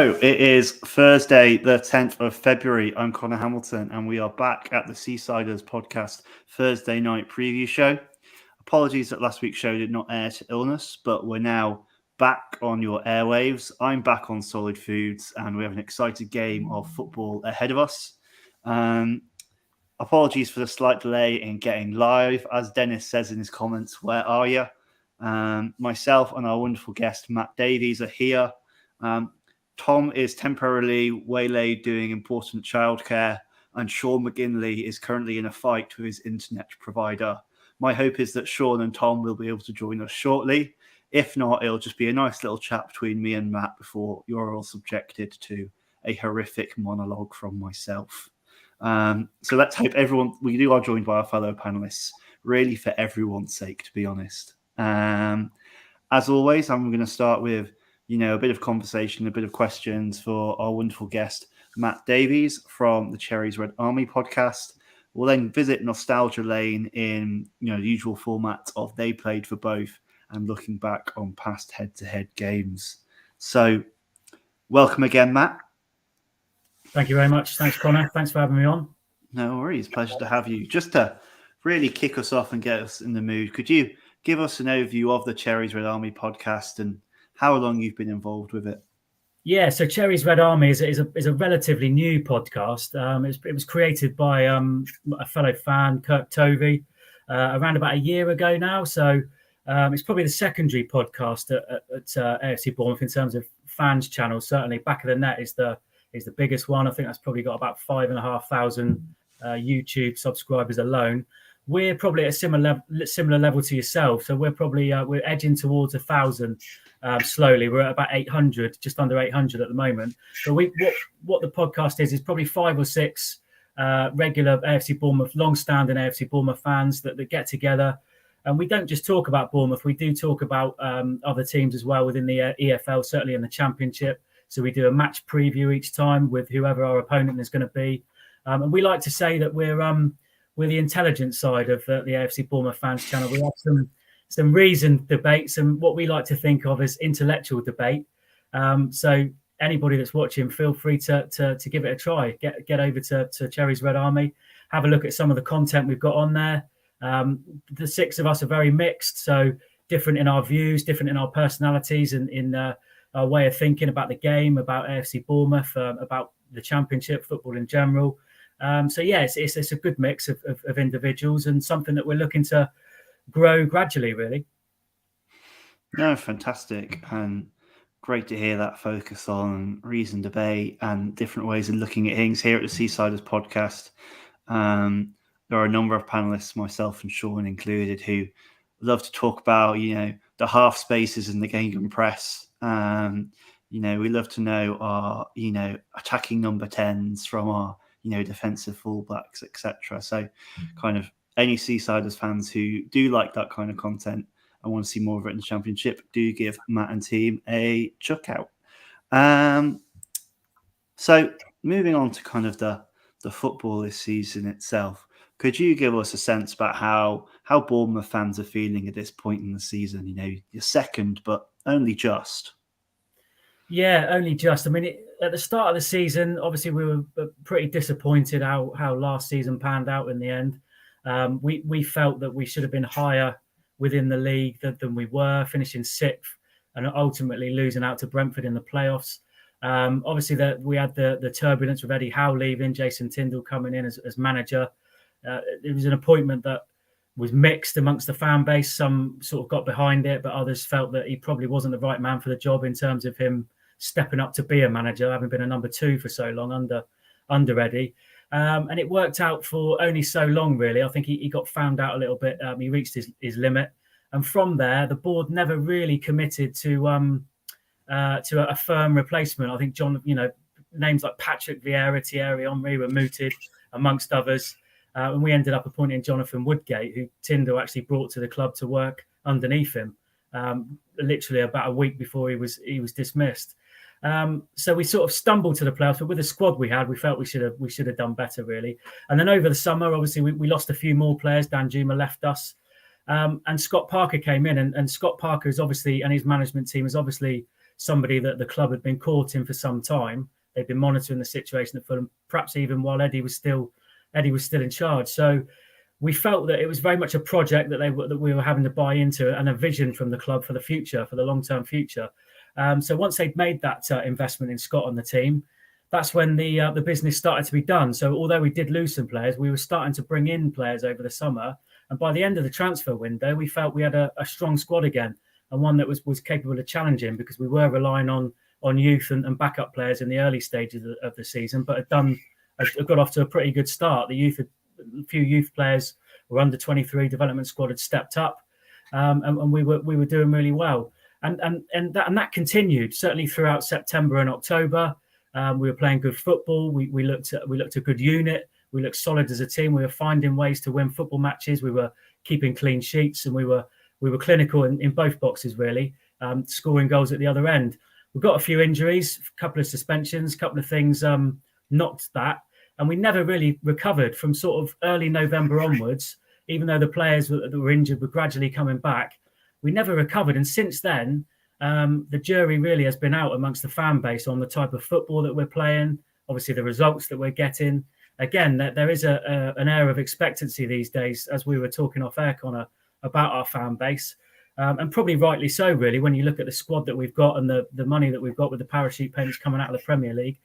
So it is Thursday, the 10th of February. I'm Connor Hamilton, and we are back at the Seasiders podcast Thursday night preview show. Apologies that last week's show did not air to illness, but we're now back on your airwaves. I'm back on solid foods, and we have an exciting game of football ahead of us. Apologies for the slight delay in getting live. As Dennis says in his comments, where are you? Myself and our wonderful guest, Matt Davies, are here. Tom is temporarily waylaid doing important childcare, and Sean McGinley is currently in a fight with his internet provider. My hope is that Sean and Tom will be able to join us shortly. If not, it'll just be a nice little chat between me and Matt before you're all subjected to a horrific monologue from myself. So let's hope we are joined by our fellow panelists, really for everyone's sake, to be honest. As always, I'm going to start with a bit of conversation, a bit of questions for our wonderful guest, Matt Davies from the Cherries Red Army podcast. We'll then visit nostalgia lane in the usual format of they played for both and looking back on past head-to-head games. So welcome again, Matt. Thank you very much. Thanks, Connor. Thanks for having me on. No worries. Pleasure to have you. Just to really kick us off and get us in the mood, could you give us an overview of the Cherries Red Army podcast and how long you've been involved with it? Yeah, so Cherries Red Army is a relatively new podcast. It was created by a fellow fan, Kirk Tovey, around about a year ago now. So it's probably the secondary podcast at AFC Bournemouth in terms of fans channels. Certainly, Back of the Net is the biggest one. I think that's probably got about 5,500 YouTube subscribers alone. We're probably at a similar level to yourself. So we're probably we're edging towards 1,000 slowly. We're at about 800, just under 800 at the moment. But what the podcast is probably 5 or 6 regular AFC Bournemouth, long-standing AFC Bournemouth fans that get together. And we don't just talk about Bournemouth. We do talk about other teams as well within the EFL, certainly in the Championship. So we do a match preview each time with whoever our opponent is going to be. And we like to say that we're the intelligent side of the AFC Bournemouth fans channel. We have some reasoned debates and what we like to think of as intellectual debate. So anybody that's watching, feel free to give it a try. Get over to Cherries Red Army, have a look at some of the content we've got on there. The 6 of us are very mixed, so different in our views, different in our personalities, and in our way of thinking about the game, about AFC Bournemouth, about the Championship, football in general. So yeah, it's a good mix of individuals and something that we're looking to grow gradually, really. No, fantastic, and great to hear that focus on reason, debate, and different ways of looking at things here at the Seasiders podcast. There are a number of panelists, myself and Sean included, who love to talk about the half spaces in the Gingham press. We love to know our attacking number 10s from our defensive fullbacks, etc. So kind of any Seasiders fans who do like that kind of content and want to see more of it in the Championship, do give Matt and team a check out. So moving on to kind of the football this season itself, could you give us a sense about how Bournemouth fans are feeling at this point in the season? You're second, but only just. Yeah, only just. I mean, at the start of the season, obviously we were pretty disappointed how last season panned out in the end. We felt that we should have been higher within the league than we were, finishing 6th and ultimately losing out to Brentford in the playoffs. Obviously, we had the turbulence with Eddie Howe leaving, Jason Tindall coming in as manager. It was an appointment that was mixed amongst the fan base. Some sort of got behind it, but others felt that he probably wasn't the right man for the job in terms of him stepping up to be a manager, having been a number 2 for so long under Eddie. And it worked out for only so long, really. I think he got found out a little bit. He reached his limit. And from there, the board never really committed to a firm replacement. I think names like Patrick Vieira, Thierry Henry were mooted, amongst others. And we ended up appointing Jonathan Woodgate, who Tyndall actually brought to the club to work underneath him, literally about a week before he was dismissed. So we sort of stumbled to the playoffs, but with the squad we had, we felt we should have done better, really. And then over the summer, obviously, we lost a few more players. Dan Juma left us, and Scott Parker came in, and Scott Parker is obviously, and his management team has obviously somebody that the club had been courting for some time. They'd been monitoring the situation at Fulham, perhaps even while Eddie was still in charge. So we felt that it was very much a project that we were having to buy into, and a vision from the club for the future, for the long-term future. So once they'd made that investment in Scott on the team, that's when the business started to be done. So although we did lose some players, we were starting to bring in players over the summer. And by the end of the transfer window, we felt we had a strong squad again, and one that was capable of challenging, because we were relying on youth and backup players in the early stages of the season, but had got off to a pretty good start. A few youth players were under 23 development squad had stepped up, and we were doing really well. And that continued certainly throughout September and October. We were playing good football. We looked a good unit. We looked solid as a team. We were finding ways to win football matches. We were keeping clean sheets, and we were clinical in both boxes, really, scoring goals at the other end. We've got a few injuries, a couple of suspensions, a couple of things knocked that, and we never really recovered from sort of early November onwards. Even though the players that were injured were gradually coming back, we never recovered. And since then, the jury really has been out amongst the fan base on the type of football that we're playing, obviously the results that we're getting. Again, there is an air of expectancy these days, as we were talking off air, Connor, about our fan base. And probably rightly so, really, when you look at the squad that we've got and the money that we've got with the parachute payments coming out of the Premier League.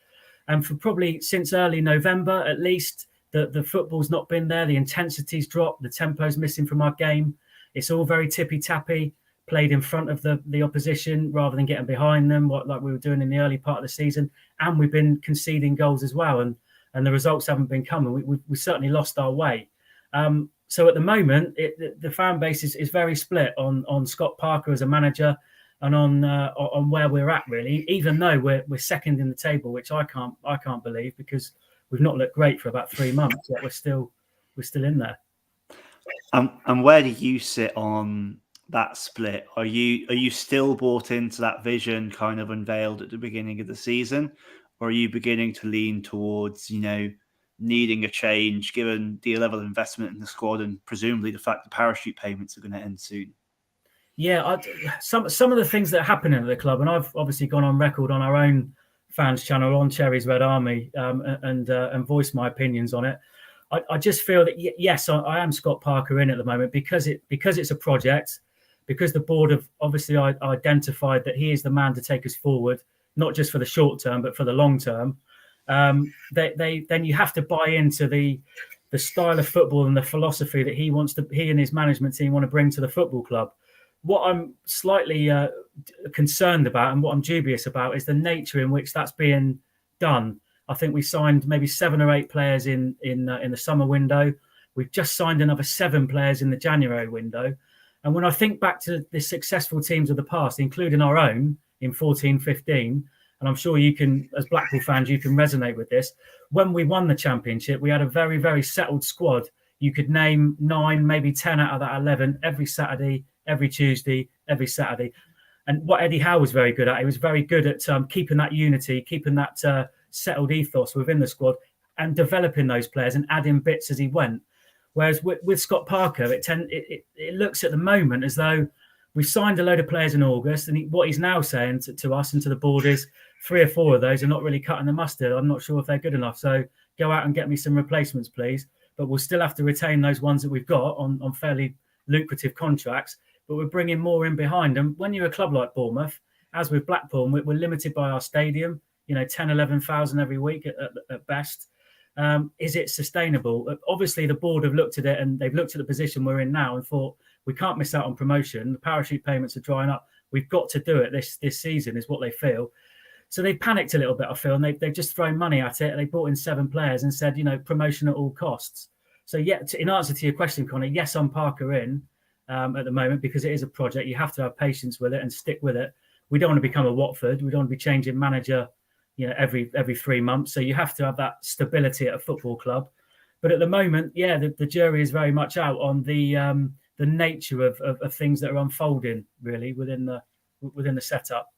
And for probably since early November, at least, the football's not been there. The intensity's dropped. The tempo's missing from our game. It's all very tippy-tappy, played in front of the opposition rather than getting behind them, like we were doing in the early part of the season. And we've been conceding goals as well. And the results haven't been coming. We certainly lost our way. So at the moment, the fan base is very split on Scott Parker as a manager and on where we're at, really. Even though we're second in the table, which I can't believe, because we've not looked great for about 3 months, yet we're still in there. And where do you sit on that split? Are you still bought into that vision kind of unveiled at the beginning of the season, or are you beginning to lean towards needing a change given the level of investment in the squad and presumably the fact the parachute payments are going to end soon? Yeah, some of the things that are happening at the club, and I've obviously gone on record on our own fans channel on Cherries Red Army and voiced my opinions on it. I just feel that yes, I am Scott Parker in at the moment because it's a project, because the board have obviously identified that he is the man to take us forward, not just for the short term but for the long term. Then you have to buy into the style of football and the philosophy that he and his management team want to bring to the football club. What I'm slightly concerned about and what I'm dubious about is the nature in which that's being done. I think we signed maybe 7 or 8 players in the summer window. We've just signed another 7 players in the January window. And when I think back to the successful teams of the past, including our own in 14-15, and I'm sure you can, as Blackpool fans, you can resonate with this. When we won the championship, we had a very, very settled squad. You could name 9, maybe 10 out of that 11 every Saturday, every Tuesday, every Saturday. And what Eddie Howe was very good at, he was very good at keeping that unity, keeping that settled ethos within the squad and developing those players and adding bits as he went. Whereas with Scott Parker, it looks at the moment as though we signed a load of players in August, and what he's now saying to us and to the board is 3 or 4 of those are not really cutting the mustard. I'm not sure if they're good enough. So go out and get me some replacements, please. But we'll still have to retain those ones that we've got on fairly lucrative contracts. But we're bringing more in behind. And when you're a club like Bournemouth, as with Blackpool, we're limited by our stadium, 10, 11,000 every week at best. Is it sustainable? Obviously, the board have looked at it and they've looked at the position we're in now and thought, we can't miss out on promotion. The parachute payments are drying up. We've got to do it this season, is what they feel. So they panicked a little bit, I feel, and they've just thrown money at it. They brought in 7 players and said, promotion at all costs. So, in answer to your question, Connor, yes, I'm Parker in at the moment because it is a project. You have to have patience with it and stick with it. We don't want to become a Watford. We don't want to be changing manager, every 3 months. So you have to have that stability at a football club. But at the moment, the jury is very much out on the nature of things that are unfolding really within the setup.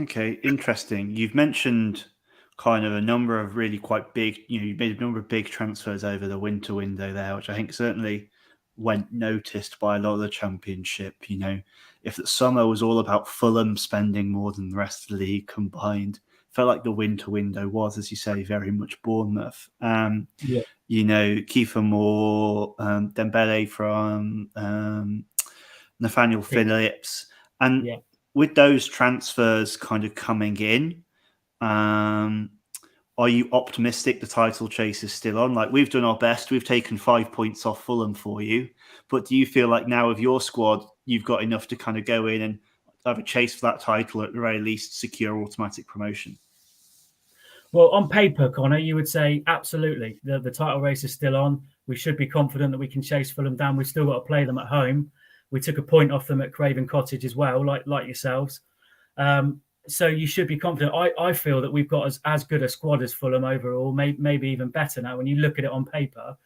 Okay, interesting. You've mentioned kind of a number of really quite big, you made a number of big transfers over the winter window there, which I think certainly went noticed by a lot of the Championship. If the summer was all about Fulham spending more than the rest of the league combined, felt like the winter window was, as you say, very much Bournemouth. Kiefer Moore, Dembele from Nathaniel Phillips. And with those transfers kind of coming in, are you optimistic the title chase is still on? Like, we've done our best. We've taken 5 points off Fulham for you. But do you feel like now with your squad, you've got enough to kind of go in and have a chase for that title, at the very least secure automatic promotion? Well, on paper, Connor, you would say absolutely. The title race is still on. We should be confident that we can chase Fulham down. We've still got to play them at home. We took a point off them at Craven Cottage as well, like yourselves. So you should be confident. I feel that we've got as good a squad as Fulham overall, maybe even better now when you look at it on paper.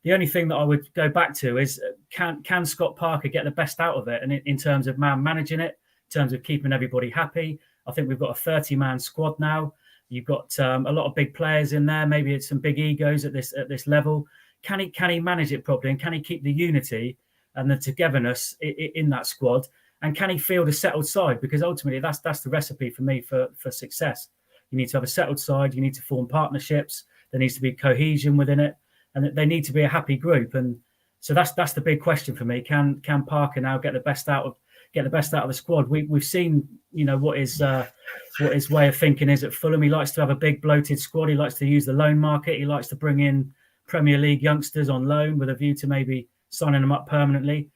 The only thing that I would go back to is can Scott Parker get the best out of it? And in terms of managing it, in terms of keeping everybody happy, I think we've got a 30-man squad now. You've got a lot of big players in there. Maybe it's some big egos at this level. Can he manage it properly? And can he keep the unity and the togetherness in that squad? And can he field a settled side? Because ultimately, that's the recipe for me for success. You need to have a settled side. You need to form partnerships. There needs to be cohesion within it, and they need to be a happy group. And so that's the big question for me. Can Parker now get the best out of the squad? We've seen what his way of thinking is at Fulham. He likes to have a big bloated squad. He likes to use the loan market. He likes to bring in Premier League youngsters on loan with a view to maybe signing them up permanently.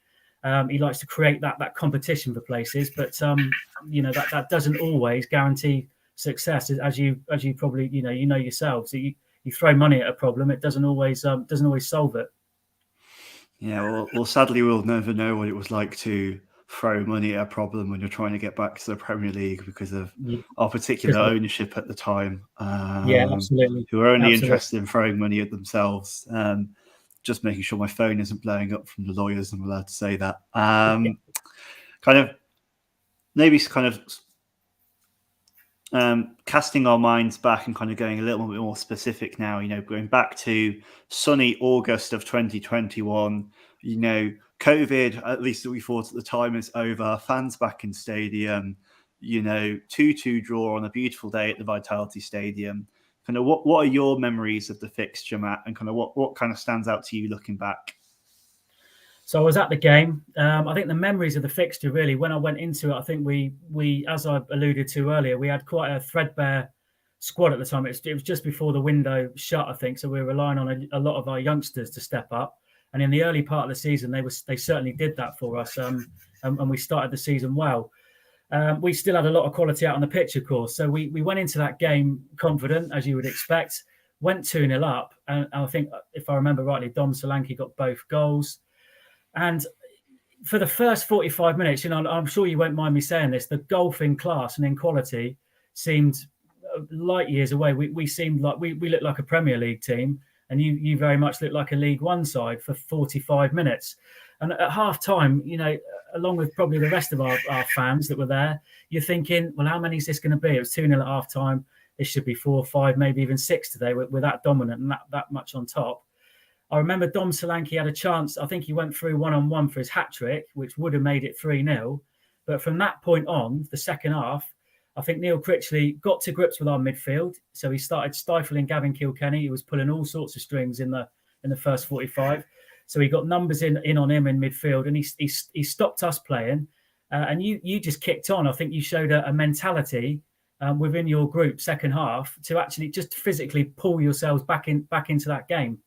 He likes to create that competition for places, but that doesn't always guarantee success, as you probably yourselves. So you throw money at a problem, it doesn't always solve it. Yeah, well, sadly, we'll never know what it was like to throw money at a problem when you're trying to get back to the Premier League because of our particular ownership at the time. Absolutely. Who are only interested in throwing money at themselves. Just making sure my phone isn't blowing up from the lawyers. I'm allowed to say that. Casting our minds back and kind of going a little bit more specific now, going back to sunny August of 2021, COVID, at least we thought at the time, is over. Fans back in stadium, 2-2 draw on a beautiful day at the Vitality Stadium. Kind of what are your memories of the fixture, Matt, and kind of what kind of stands out to you looking back? So I was at the game. I think the memories of the fixture, really, when I went into it, I think we as I alluded to earlier, we had quite a threadbare squad at the time. It was just before the window shut, I think, so we were relying on a lot of our youngsters to step up. And in the early part of the season, they certainly did that for us, and we started the season well. We still had a lot of quality out on the pitch, of course. So we went into that game confident, as you would expect, went 2-0 up. And I think, if I remember rightly, Dom Solanke got both goals. And for the first 45 minutes, I'm sure you won't mind me saying this, the golf in class and in quality seemed light years away. We seemed like we looked like a Premier League team, and you very much looked like a League One side for 45 minutes. And at half time, along with probably the rest of our fans that were there, you're thinking, well, how many is this going to be? It was 2-0 at half time. This should be 4, 5, maybe even 6 today. We're that dominant and that much on top. I remember Dom Solanke had a chance. I think he went through one-on-one for his hat-trick, which would have made it 3-0. But from that point on, the second half, I think Neil Critchley got to grips with our midfield. So he started stifling Gavin Kilkenny. He was pulling all sorts of strings in the first 45. So he got numbers in on him in midfield, and he stopped us playing. And you just kicked on. I think you showed a mentality within your group second half to actually just physically pull yourselves back into that game.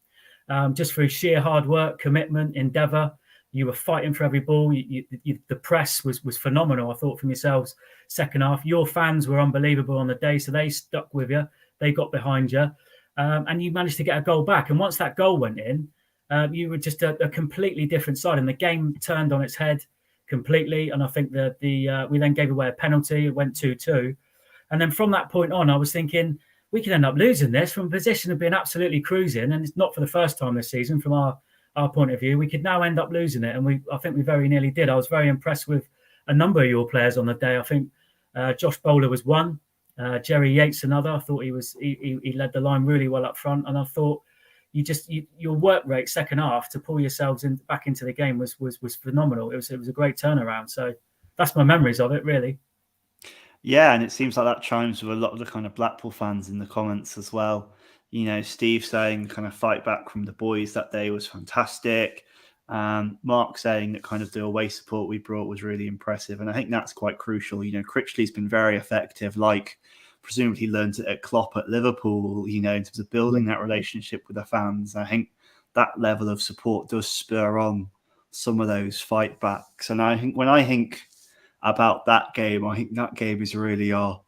Just through sheer hard work, commitment, endeavour. You were fighting for every ball. The press was phenomenal, I thought, from yourselves second half. Your fans were unbelievable on the day, so they stuck with you. They got behind you. And you managed to get a goal back. And once that goal went in, you were just a completely different side. And the game turned on its head completely. And I think that we then gave away a penalty. It went 2-2. And then from that point on, I was thinking, we could end up losing this from a position of being absolutely cruising. And it's not for the first time this season from our point of view. We could now end up losing it. And I think we very nearly did. I was very impressed with a number of your players on the day. I think Josh Bowler was one. Jerry Yates another. I thought he led the line really well up front. And I thought, your work rate second half to pull yourselves back into the game was phenomenal. It was a great turnaround. So that's my memories of it, really. Yeah, and it seems like that chimes with a lot of the kind of Blackpool fans in the comments as well. Steve saying kind of fight back from the boys that day was fantastic. Mark saying that kind of the away support we brought was really impressive. And I think that's quite crucial. Critchley's been very effective, like presumably learned it at Klopp at Liverpool, in terms of building that relationship with the fans. I think that level of support does spur on some of those fight backs. And I think when I think about that game, I think that game is really our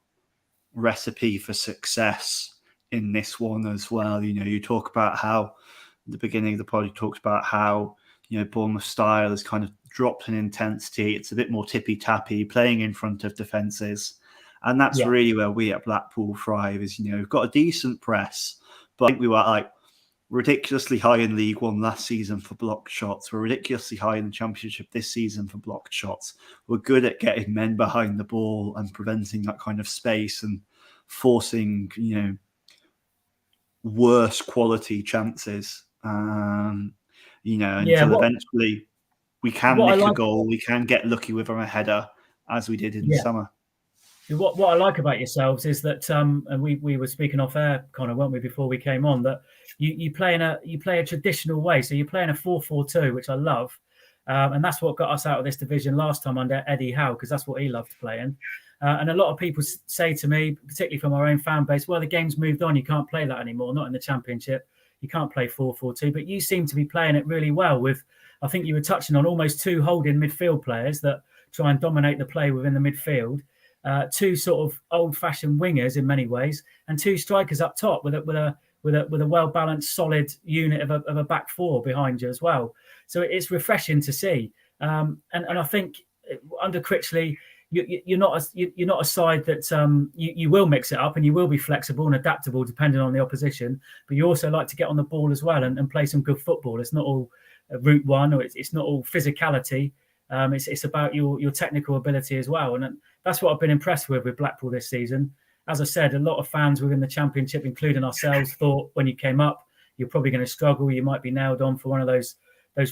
recipe for success in this one as well. You talk about how at the beginning of the pod, you talked about how Bournemouth style has kind of dropped in intensity. It's a bit more tippy-tappy, playing in front of defences. And that's really where we at Blackpool thrive is, we've got a decent press, but I think we were like ridiculously high in League One last season for blocked shots. We're ridiculously high in the Championship this season for blocked shots. We're good at getting men behind the ball and preventing that kind of space and forcing, worse quality chances. Until eventually we can nick a goal, we can get lucky with a header, as we did in the summer. What I like about yourselves is that, and we were speaking off air, Connor, weren't we, before we came on, that you play a traditional way. So you're playing a 4-4-2, which I love, and that's what got us out of this division last time under Eddie Howe, because that's what he loved playing. And a lot of people say to me, particularly from our own fan base, well, the game's moved on, you can't play that anymore, not in the Championship. You can't play 4-4-2, but you seem to be playing it really well with, I think you were touching on almost two holding midfield players that try and dominate the play within the midfield. Two sort of old-fashioned wingers in many ways, and two strikers up top with a well-balanced, solid unit of a back four behind you as well. So it's refreshing to see. And I think under Critchley, you're not a side that you will mix it up and you will be flexible and adaptable depending on the opposition. But you also like to get on the ball as well and play some good football. It's not all route one, or it's not all physicality. It's about your technical ability as well. And that's what I've been impressed with Blackpool this season. As I said, a lot of fans within the Championship, including ourselves, thought when you came up, you're probably going to struggle. You might be nailed on for one of those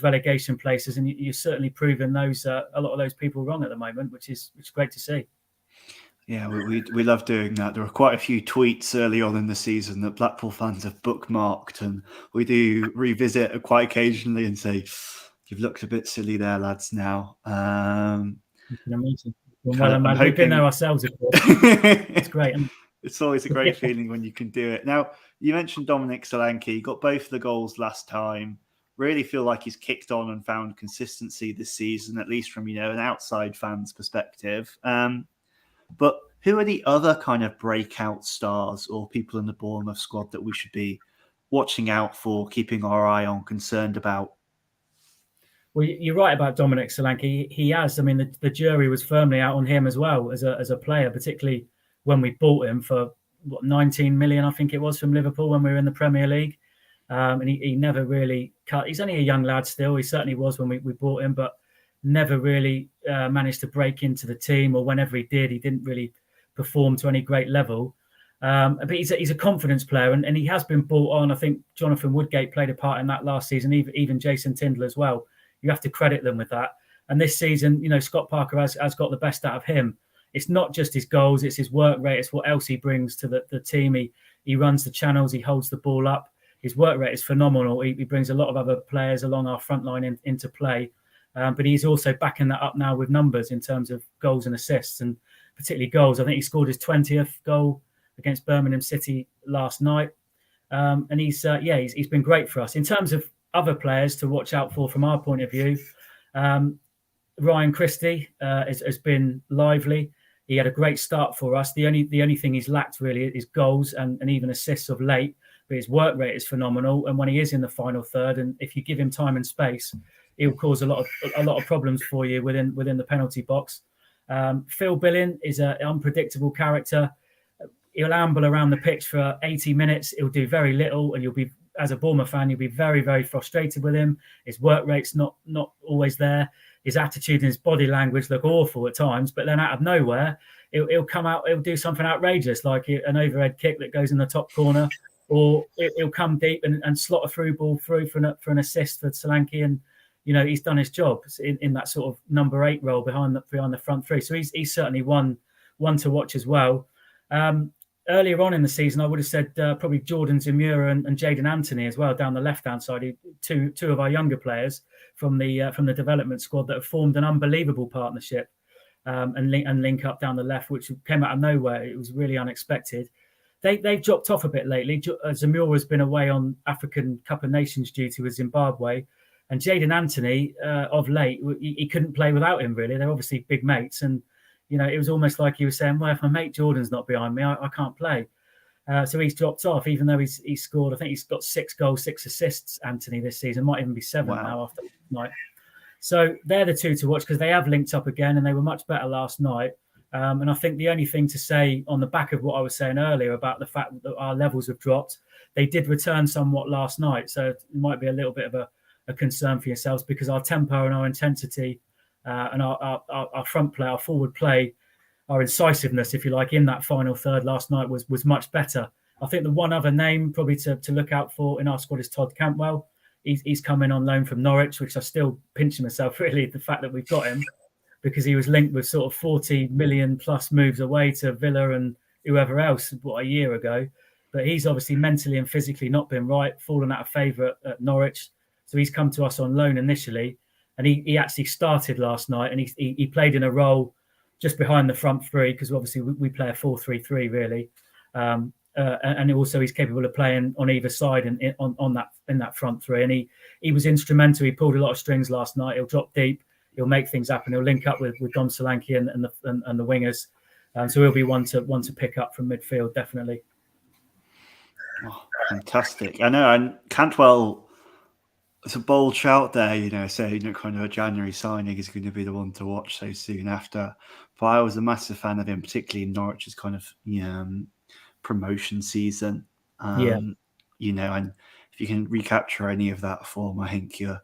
relegation places. And you're certainly proving a lot of those people wrong at the moment, which is great to see. Yeah, we love doing that. There are quite a few tweets early on in the season that Blackpool fans have bookmarked, and we do revisit it quite occasionally and say, you've looked a bit silly there, lads, now. Amazing. Well, we've been there ourselves, of course. It's great. It's always a great feeling when you can do it. Now, you mentioned Dominic Solanke. He got both the goals last time. Really feel like he's kicked on and found consistency this season, at least from, an outside fan's perspective. But who are the other kind of breakout stars or people in the Bournemouth squad that we should be watching out for, keeping our eye on, concerned about? Well, you're right about Dominic Solanke. He has. I mean, the jury was firmly out on him as well as a player, particularly when we bought him for 19 million, I think it was, from Liverpool when we were in the Premier League. And he never really cut. He's only a young lad still. He certainly was when we bought him, but never really managed to break into the team. Or whenever he did, he didn't really perform to any great level. But he's a confidence player, and he has been brought on. I think Jonathan Woodgate played a part in that last season, even Jason Tindall as well. You have to credit them with that. And this season, Scott Parker has got the best out of him. It's not just his goals, it's his work rate, it's what else he brings to the team. He runs the channels, he holds the ball up. His work rate is phenomenal. He brings a lot of other players along our front line into play. But he's also backing that up now with numbers in terms of goals and assists, and particularly goals. I think he scored his 20th goal against Birmingham City last night. And he's been great for us. In terms of other players to watch out for from our point of view, Ryan Christie has been lively. He had a great start for us. The only thing he's lacked really is goals and even assists of late, but his work rate is phenomenal. And when he is in the final third, and if you give him time and space, he'll cause a lot of problems for you within the penalty box. Phil Billing is an unpredictable character. He'll amble around the pitch for 80 minutes. He'll do very little, and you'll be, as a Bournemouth fan, you'll be very, very frustrated with him. His work rate's not always there. His attitude and his body language look awful at times, but then out of nowhere, he'll come out, he'll do something outrageous, like an overhead kick that goes in the top corner. or he'll come deep and slot a through ball through for an assist for Solanke, and he's done his job in that sort of number 8 role behind the front three. So he's certainly one to watch as well. Earlier on in the season, I would have said probably Jordan Zamura and Jayden Anthony as well down the left-hand side, two of our younger players from the development squad that have formed an unbelievable partnership and link up down the left, which came out of nowhere. It was really unexpected. They've dropped off a bit lately. Zamura has been away on African Cup of Nations duty with Zimbabwe, and Jayden Anthony of late, he couldn't play without him, really. They're obviously big mates, and it was almost like he was saying, well, if my mate Jordan's not behind me, I can't play. So he's dropped off, even though he's scored, I think he's got 6 goals, 6 assists, Anthony, this season. Might even be 7 now after tonight. So they're the two to watch because they have linked up again and they were much better last night. And I think the only thing to say on the back of what I was saying earlier about the fact that our levels have dropped, they did return somewhat last night. So it might be a little bit of a concern for yourselves because our tempo and our intensity and our front play, our forward play, our incisiveness, if you like, in that final third last night was much better. I think the one other name probably to look out for in our squad is Todd Cantwell. He's coming on loan from Norwich, which I still pinching myself really the fact that we've got him, because he was linked with sort of 40 million plus moves away to Villa and whoever else a year ago. But he's obviously mentally and physically not been right, fallen out of favour at Norwich. So he's come to us on loan initially, and he actually started last night, and he played in a role just behind the front three because obviously we play a 4-3-3 really. And also he's capable of playing on either side in that front three, and he was instrumental. He pulled a lot of strings last night. He'll drop deep, he'll make things happen. He'll link up with Dom Solanke and the wingers, so he'll be one to pick up from midfield definitely. Oh, fantastic! I know, and Cantwell. It's a bold shout there, saying kind of a January signing is going to be the one to watch so soon after. But I was a massive fan of him, particularly in Norwich's kind of promotion season. And if you can recapture any of that form, I think you're,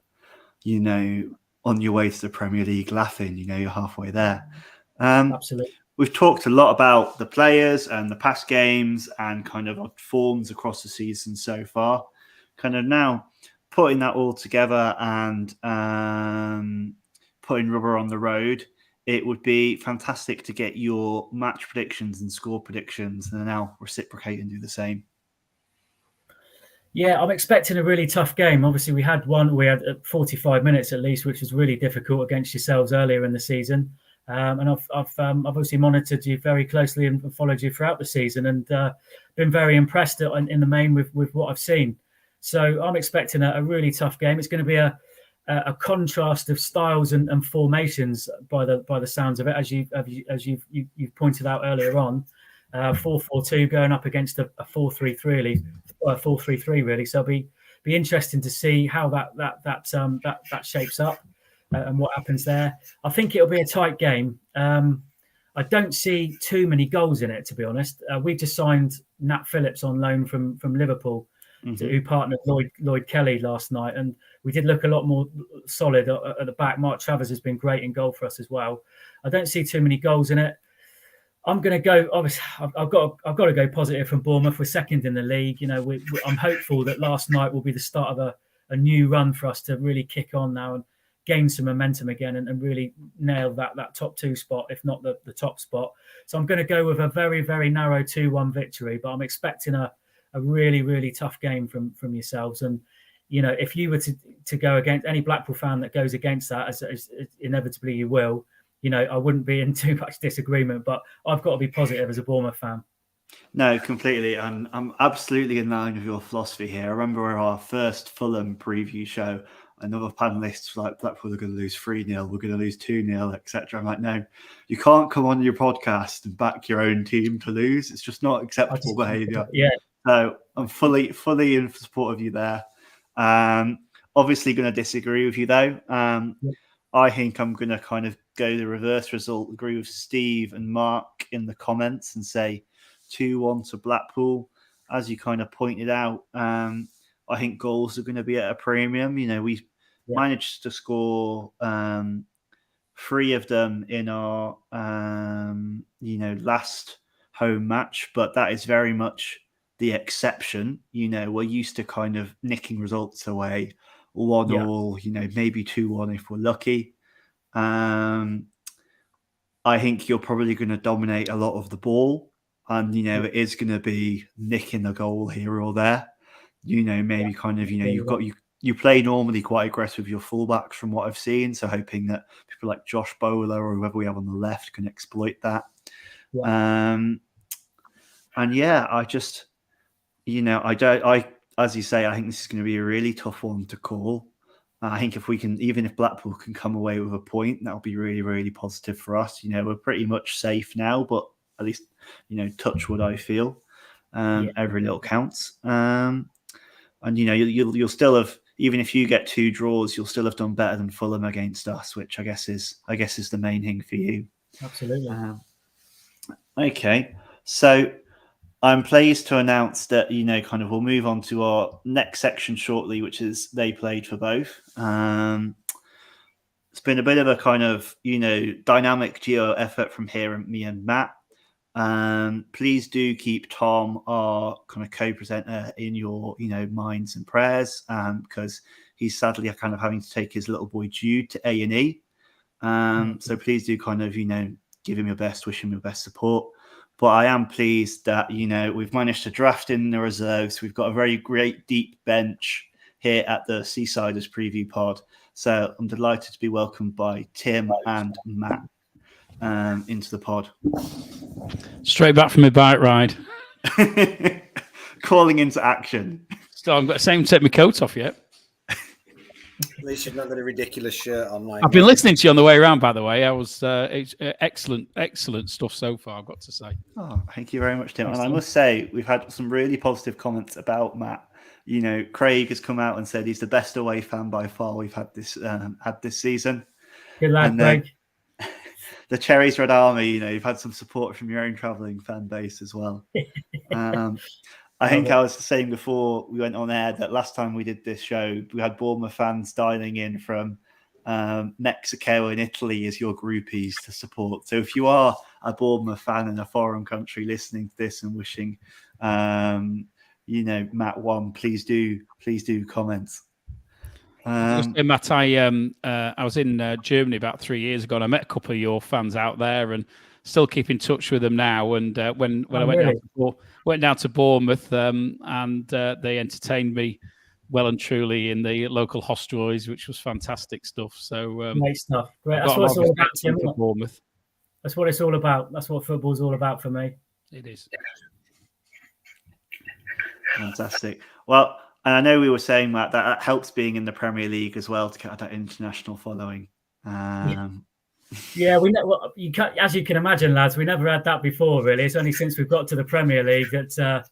on your way to the Premier League laughing, you're halfway there. Absolutely. We've talked a lot about the players and the past games and kind of forms across the season so far. Kind of now putting that all together and putting rubber on the road, it would be fantastic to get your match predictions and score predictions and now reciprocate and do the same. Yeah, I'm expecting a really tough game. Obviously, we had 45 minutes at least, which was really difficult against yourselves earlier in the season. And I've obviously monitored you very closely and followed you throughout the season and been very impressed in the main with what I've seen. So I'm expecting a really tough game. It's going to be a contrast of styles and formations by the sounds of it, as you've pointed out earlier on. 4-4-2 going up against a 4-3-3 really. So it'll be interesting to see how that shapes up and what happens there. I think it'll be a tight game. I don't see too many goals in it, to be honest. We've just signed Nat Phillips on loan from Liverpool. Mm-hmm. Who partnered Lloyd Kelly last night, and we did look a lot more solid at the back. Mark Travers has been great in goal for us as well. I don't see too many goals in it. I'm going to go. Obviously, I've got to go positive from Bournemouth. We're second in the league. I'm hopeful that last night will be the start of a new run for us to really kick on now and gain some momentum again and really nail that top 2 spot, if not the top spot. So I'm going to go with a very, very narrow 2-1 victory, but I'm expecting a really, really tough game from yourselves. And, if you were to go against any Blackpool fan that goes against that, as inevitably you will, I wouldn't be in too much disagreement, but I've got to be positive as a Bournemouth fan. No, completely. And I'm absolutely in line with your philosophy here. I remember our first Fulham preview show, another panelists like Blackpool are going to lose 3-0, we're going to lose 2-0, etc. I'm like, no, you can't come on your podcast and back your own team to lose. It's just not acceptable behaviour. Yeah. So I'm fully in support of you there. Obviously going to disagree with you though. I think I'm going to kind of go the reverse result, agree with Steve and Mark in the comments and say 2-1 to Blackpool. As you kind of pointed out, I think goals are going to be at a premium. We managed to score 3 of them in our, last home match, but that is very much the exception. We're used to kind of nicking results away, 1-1, maybe 2-1 if we're lucky. I think you're probably going to dominate a lot of the ball, and it is going to be nicking a goal here or there. Maybe kind of you play normally quite aggressive with your fullbacks from what I've seen, so hoping that people like Josh Bowler or whoever we have on the left can exploit that. I just, as you say, I think this is going to be a really tough one to call. I think if Blackpool can come away with a point, that'll be really, really positive for us. We're pretty much safe now, but at least, touch wood, I feel. Every little counts. And you'll still have, even if you get 2 draws, you'll still have done better than Fulham against us, which I guess is the main thing for you. Absolutely. Okay, so I'm pleased to announce that we'll move on to our next section shortly, which is they played for both. It's been a bit of a kind of dynamic duo effort from here, and me and Matt. Please do keep Tom, our kind of co-presenter, in your minds and prayers, because he's sadly kind of having to take his little boy Jude to A&E. So please do kind of give him your best, wish him your best support. But I am pleased that we've managed to draft in the reserves. We've got a very great deep bench here at the Seasiders preview pod. So I'm delighted to be welcomed by Tim and Matt into the pod. Straight back from my bike ride. Calling into action. Still, I've got the same to take my coat off yet. At least you've not got a ridiculous shirt on. I've been listening to you on the way around, by the way. I was excellent stuff so far, I've got to say. Oh, thank you very much, Tim. And I must say, we've had some really positive comments about Matt. Craig has come out and said he's the best away fan by far we've had this season. Good lad, Craig. The Cherries Red Army, you've had some support from your own travelling fan base as well. I think I was saying before we went on air that last time we did this show, we had Bournemouth fans dialing in from Mexico and Italy as your groupies to support. So if you are a Bournemouth fan in a foreign country listening to this and wishing, Matt won, please do comment. Matt, I was in Germany about 3 years ago, and I met a couple of your fans out there, and still keep in touch with them now. And when I went down to Bournemouth, and they entertained me well and truly in the local hostelries, which was fantastic stuff. So great stuff. Great. That's what it's all about, Tim. Bournemouth. That's what it's all about. That's what football's all about for me. It is. Fantastic. Well, and I know we were saying that helps being in the Premier League as well to get that international following. Yeah, we know. Well, as you can imagine, lads, we never had that before. Really, it's only since we've got to the Premier League that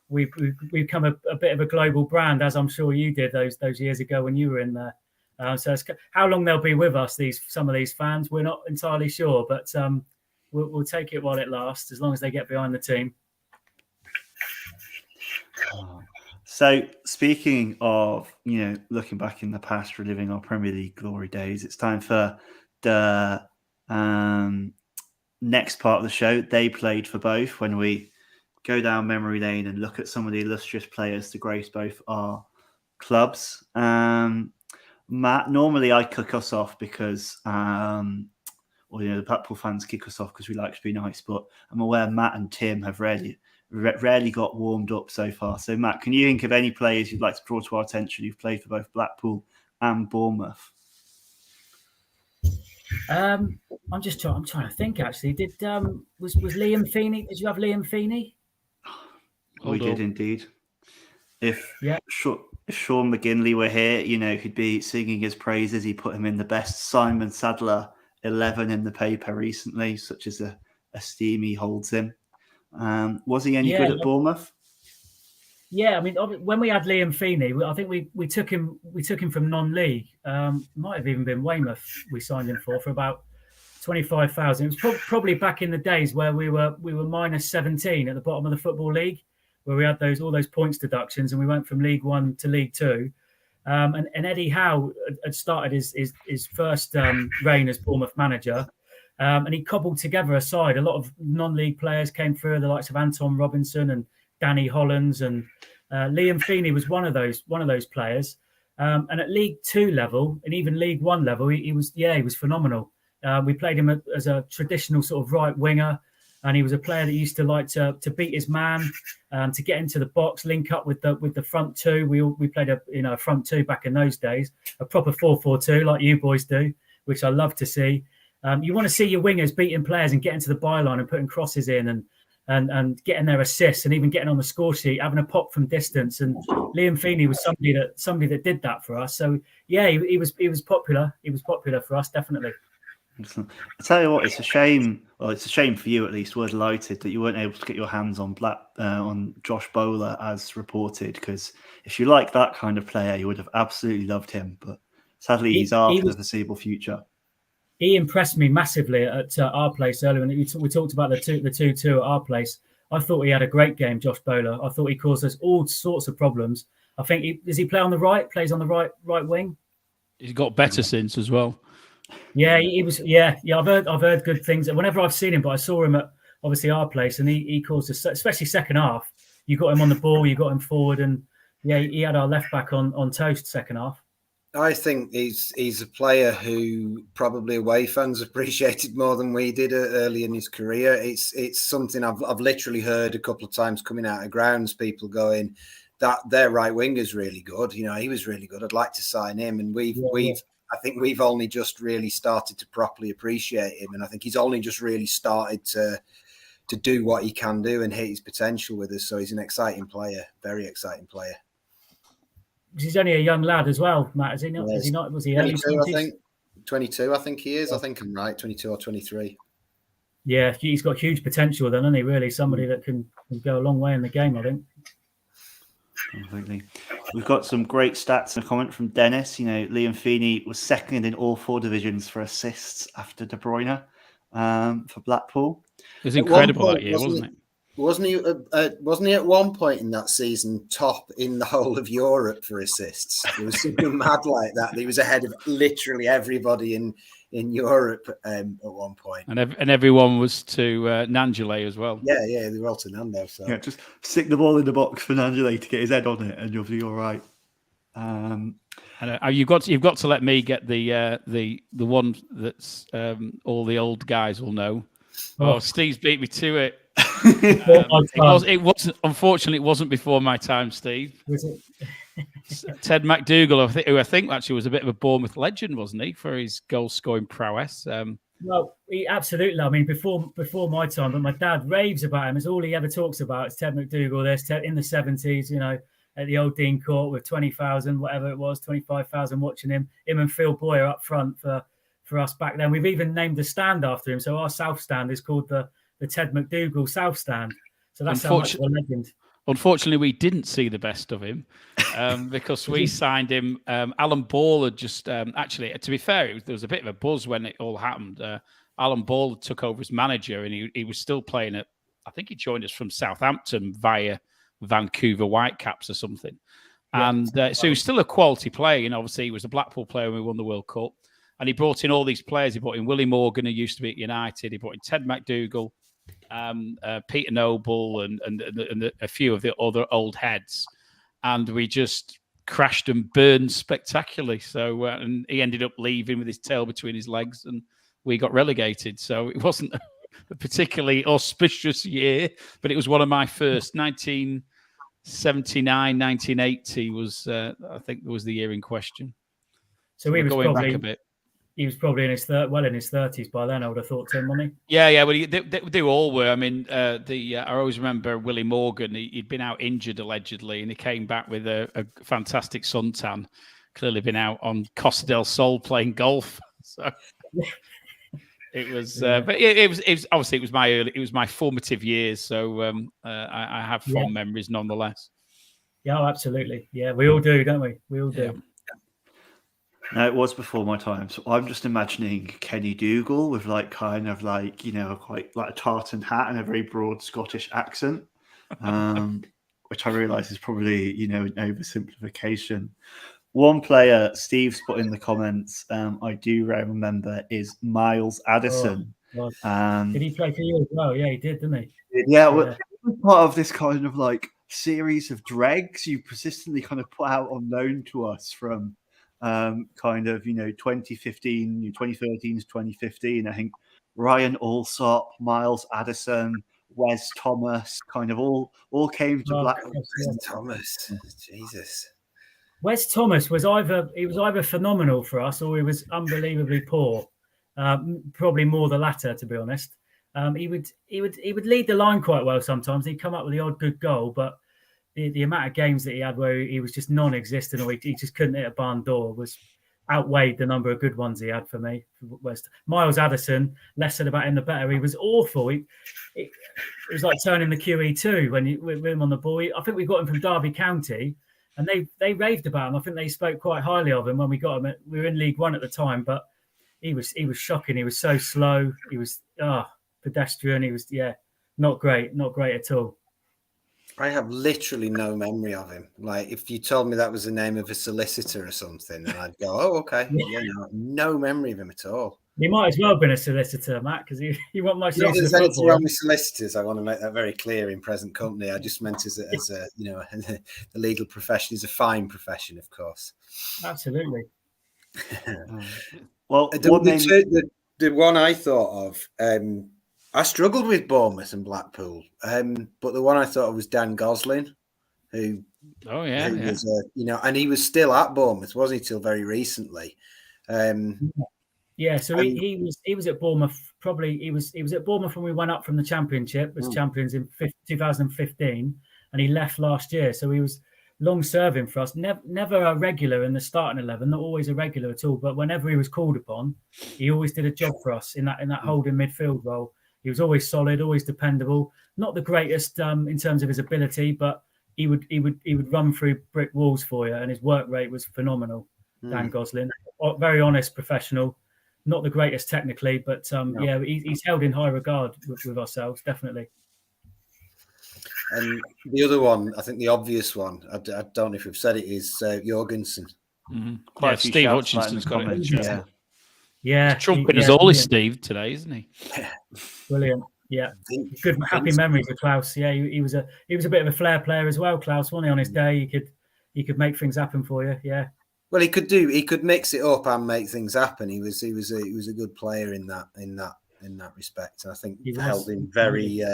we've become a bit of a global brand, as I'm sure you did those years ago when you were in there. So how long they'll be with us, some of these fans, we're not entirely sure, but we'll take it while it lasts, as long as they get behind the team. So speaking of, looking back in the past, reliving our Premier League glory days, it's time for the next part of the show. They played for both, when we go down memory lane and look at some of the illustrious players to grace both our clubs. Matt, normally I kick us off because, the Blackpool fans kick us off because we like to be nice, but I'm aware Matt and Tim have rarely got warmed up so far. So, Matt, can you think of any players you'd like to draw to our attention who've played for both Blackpool and Bournemouth? I'm trying to think. Actually, was Liam Feeney? Did you have Liam Feeney? We did indeed. If Sean McGinley were here, he'd be singing his praises. He put him in the best Simon Sadler 11 in the paper recently, such as a esteem he holds him. Was he any good at Bournemouth? Yeah, I mean, when we had Liam Feeney, I think we took him from non-league. Might have even been Weymouth. We signed him for about 25,000. It was probably back in the days where we were minus 17 at the bottom of the Football League, where we had all those points deductions, and we went from League One to League Two. And Eddie Howe had started his first reign as Bournemouth manager. And he cobbled together a side. A lot of non-league players came through, the likes of Anton Robinson and Danny Hollands, and Liam Feeney was one of those players. And at League Two level and even League One level, he was phenomenal. We played him as a traditional sort of right winger, and he was a player that used to like to beat his man, to get into the box, link up with the front two. We played a front two back in those days, a proper 4-4-2 like you boys do, which I love to see. You want to see your wingers beating players and getting to the byline and putting crosses in and getting their assists and even getting on the score sheet, having a pop from distance. And Liam Feeney was somebody that did that for us. So yeah, he was popular. He was popular for us, definitely. Excellent. I tell you what, it's a shame. Well, it's a shame for you at least. We're delighted that you weren't able to get your hands on on Josh Bowler as reported, because if you like that kind of player, you would have absolutely loved him. But sadly, he's out for the foreseeable future. He impressed me massively at our place earlier. When we talked about the 2-2 at our place. I thought he had a great game, Josh Bowler. I thought he caused us all sorts of problems. I think does he play on the right? Plays on the right wing. He's got better since as well. Yeah, he was. Yeah. I've heard good things. Whenever I've seen him, but I saw him at obviously our place, and he caused us, especially second half. You got him on the ball, you got him forward, and yeah, he had our left back on toast second half. I think he's a player who probably away fans appreciated more than we did early in his career. It's something I've literally heard a couple of times coming out of grounds, people going that their right wing is really good. You know, he was really good. I'd like to sign him, and I think we've only just really started to properly appreciate him, and I think he's only just really started to do what he can do and hit his potential with us. So he's an exciting player, very exciting player. He's only a young lad as well, Matt. Is he not? Is he not? Was he 22? I think 22. I think he is. I think I'm right. 22 or 23. Yeah, he's got huge potential. Then, isn't he? Really, somebody that can go a long way in the game, I think. Completely. We've got some great stats and a comment from Dennis. You know, Liam Feeney was second in all 4 divisions for assists after De Bruyne for Blackpool. It was incredible that year, wasn't it? Wasn't he at one point in that season top in the whole of Europe for assists? There was something mad like that. He was ahead of literally everybody in Europe at one point. And everyone was to Nangele as well. Yeah, they were all to Nando. So yeah, just stick the ball in the box for Nangele to get his head on it, and you'll be all right. And you've got to let me get the one that's all the old guys will know. Oh, Steve's beat me to it. It wasn't. Unfortunately, it wasn't before my time, Steve. Was it? Ted McDougall, who I think actually was a bit of a Bournemouth legend, wasn't he, for his goal-scoring prowess? Well, absolutely. I mean, before my time, but my dad raves about him. It's all he ever talks about. It's Ted McDougall. There's Ted in the 70s, you know, at the old Dean Court with 20,000, whatever it was, 25,000 watching him. Him and Phil Boyer up front for us back then. We've even named the stand after him. So our south stand is called the Ted McDougall South Stand. So that's how much of a legend. Unfortunately, we didn't see the best of him because we signed him. Alan Ball had just actually, to be fair, there was a bit of a buzz when it all happened. Alan Ball took over as manager, and he was still playing at. I think he joined us from Southampton via Vancouver Whitecaps or something. Yeah, and so he was still a quality player. You know, obviously he was a Blackpool player when we won the World Cup, and he brought in all these players. He brought in Willie Morgan, who used to be at United. He brought in Ted McDougall. Peter Noble and a few of the other old heads, and we just crashed and burned spectacularly. So and he ended up leaving with his tail between his legs, and we got relegated. So it wasn't a particularly auspicious year, but it was one of my first. 1979, 1980 was I think was the year in question. So he was going back a bit. He was probably in his 30s by then, I would have thought, Tim, wasn't he? Yeah. Well, they all were. I mean, I always remember Willie Morgan. He'd been out injured allegedly, and he came back with a fantastic suntan. Clearly, been out on Costa del Sol playing golf. So it was, but it was obviously it was my formative years. So I have fond memories nonetheless. Yeah, absolutely. Yeah, we all do, don't we? We all do. Yeah. No, it was before my time. So I'm just imagining Kenny Dougal with quite like a tartan hat and a very broad Scottish accent, which I realise is probably, an oversimplification. One player Steve's put in the comments, I do remember, is Miles Addison. Did he play for you as well? Yeah, he did, didn't he? Yeah, well, part of this kind of like series of dregs you persistently kind of put out on loan to us from kind of 2015, 2013 to 2015. I think Ryan Alsop, Miles Addison, Wes Thomas kind of all came to Blackpool. Wes Thomas, Jesus. Wes Thomas was either phenomenal for us or he was unbelievably poor. Probably more the latter, to be honest. He would lead the line quite well sometimes. He'd come up with the odd good goal, but the amount of games that he had where he was just non-existent or he just couldn't hit a barn door was outweighed the number of good ones he had for me. Miles Addison, less said about him the better. He was awful. It was like turning the QE2 with him on the ball. I think we got him from Derby County, and they raved about him. I think they spoke quite highly of him when we got him. We were in League One at the time, but he was shocking. He was so slow. He was pedestrian. He was not great at all. I have literally no memory of him. Like, if you told me that was the name of a solicitor or something, then I'd go, "Oh, okay." Yeah, no memory of him at all. He might as well have been a solicitor, Matt, because he wasn't much use There's anything wrong with solicitors. I want to make that very clear in present company. I just meant as a the legal profession is a fine profession, of course. Absolutely. Well, the one I thought of. I struggled with Bournemouth and Blackpool, but the one I thought of was Dan Gosling, who was, and he was still at Bournemouth, wasn't he, till very recently? So he was at Bournemouth. Probably he was at Bournemouth when we went up from the Championship as champions in 2015, and he left last year. So he was long serving for us. Never a regular in the starting 11, not always a regular at all. But whenever he was called upon, he always did a job for us in that holding midfield role. He was always solid, always dependable. Not the greatest in terms of his ability, but he would run through brick walls for you, and his work rate was phenomenal. Dan Gosling, very honest professional. Not the greatest technically, but he's held in high regard with ourselves, definitely. And the other one, I think the obvious one, I don't know if we've said it, is Jorgensen. Mm-hmm. Steve Hutchinson's got it. Yeah, he's trumping us all, Steve, today, isn't he? Brilliant. Yeah, good, happy memories of Klaus. Yeah, he was a bit of a flair player as well. Klaus, wasn't he? On his day, he could make things happen for you. Yeah. Well, he could mix it up and make things happen. He was a good player in that respect, and I think he held in very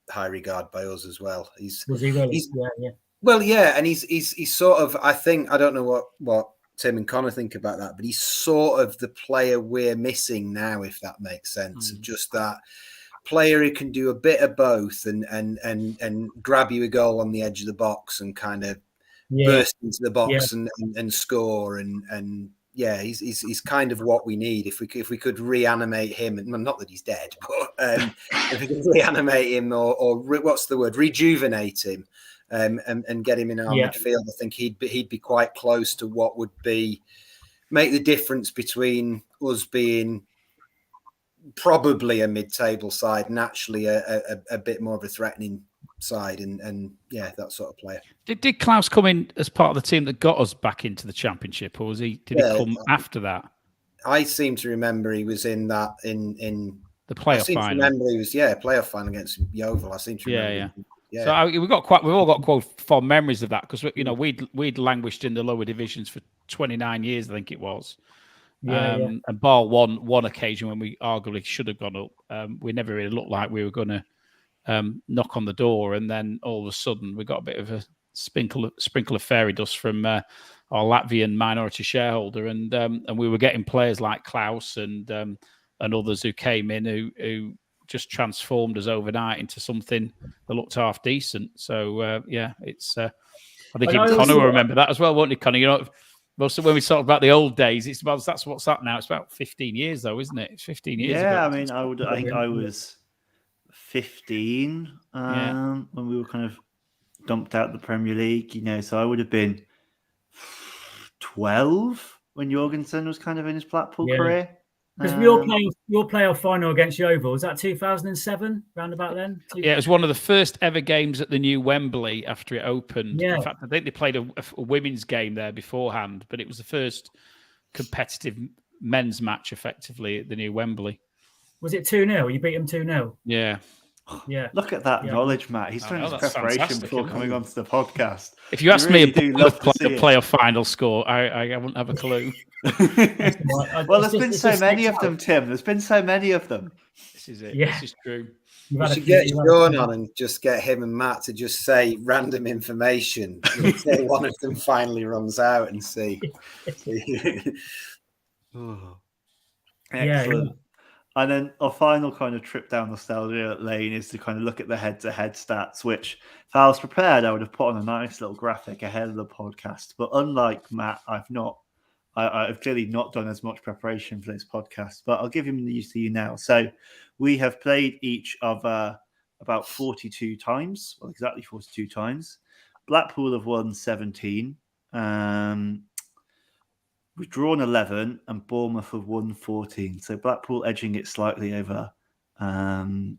high regard by us as well. Was he really? Yeah. Well, yeah, and he's sort of. I don't know what Tim and Connor think about that, but he's sort of the player we're missing now, if that makes sense. Just that player who can do a bit of both and grab you a goal on the edge of the box and kind of burst into the box and score and he's kind of what we need. If we could reanimate him, and not that he's dead, but if we could reanimate him or what's the word, rejuvenate him. And get him in our midfield, I think he'd be quite close to what would make the difference between us being probably a mid-table side and actually a bit more of a threatening side, and that sort of player. Did Klaus come in as part of the team that got us back into the Championship, or did he come after that? I seem to remember he was in that in the playoff final. I seem to remember he was playoff final against Yeovil. I seem to remember. Yeah. So we've all got quite fond memories of that because we'd languished in the lower divisions for 29 years, I think it was. And bar one occasion when we arguably should have gone up, we never really looked like we were going to knock on the door, and then all of a sudden we got a bit of a sprinkle of fairy dust from our Latvian minority shareholder, and we were getting players like Klaus and others who came in who just transformed us overnight into something that looked half decent. So it's. I think even Connor will remember that as well, won't he, Connor? Most of when we talk about the old days, that's what's up now. It's about 15 years though, isn't it? It's 15 years ago. Yeah, I mean, I think I was 15 when we were kind of dumped out the Premier League. So I would have been 12 when Jorgensen was kind of in his Blackpool career. Because your playoff final against Yeovil, was that 2007, round about then? Yeah, it was one of the first ever games at the new Wembley after it opened. Yeah. In fact, I think they played a women's game there beforehand, but it was the first competitive men's match, effectively, at the new Wembley. Was it 2-0? You beat them 2-0? Yeah. Yeah. Look at that knowledge, Matt. He's done his preparation before coming onto the podcast. If you asked me a playoff final score, I wouldn't have a clue. Well, there's been so many of them, Tim. There's been so many of them. This is it. Yeah. This is true. You should get Sean on and just get him and Matt to just say random information until one of them finally runs out and see. Oh. Excellent. And then our final kind of trip down nostalgia lane is to kind of look at the head-to-head stats, which if I was prepared, I would have put on a nice little graphic ahead of the podcast. But unlike Matt, I've clearly not done as much preparation for this podcast, but I'll give him these to you now. So we have played each other about 42 times, well, exactly 42 times. Blackpool have won 17. We've drawn 11 and Bournemouth have won 14. So Blackpool edging it slightly over the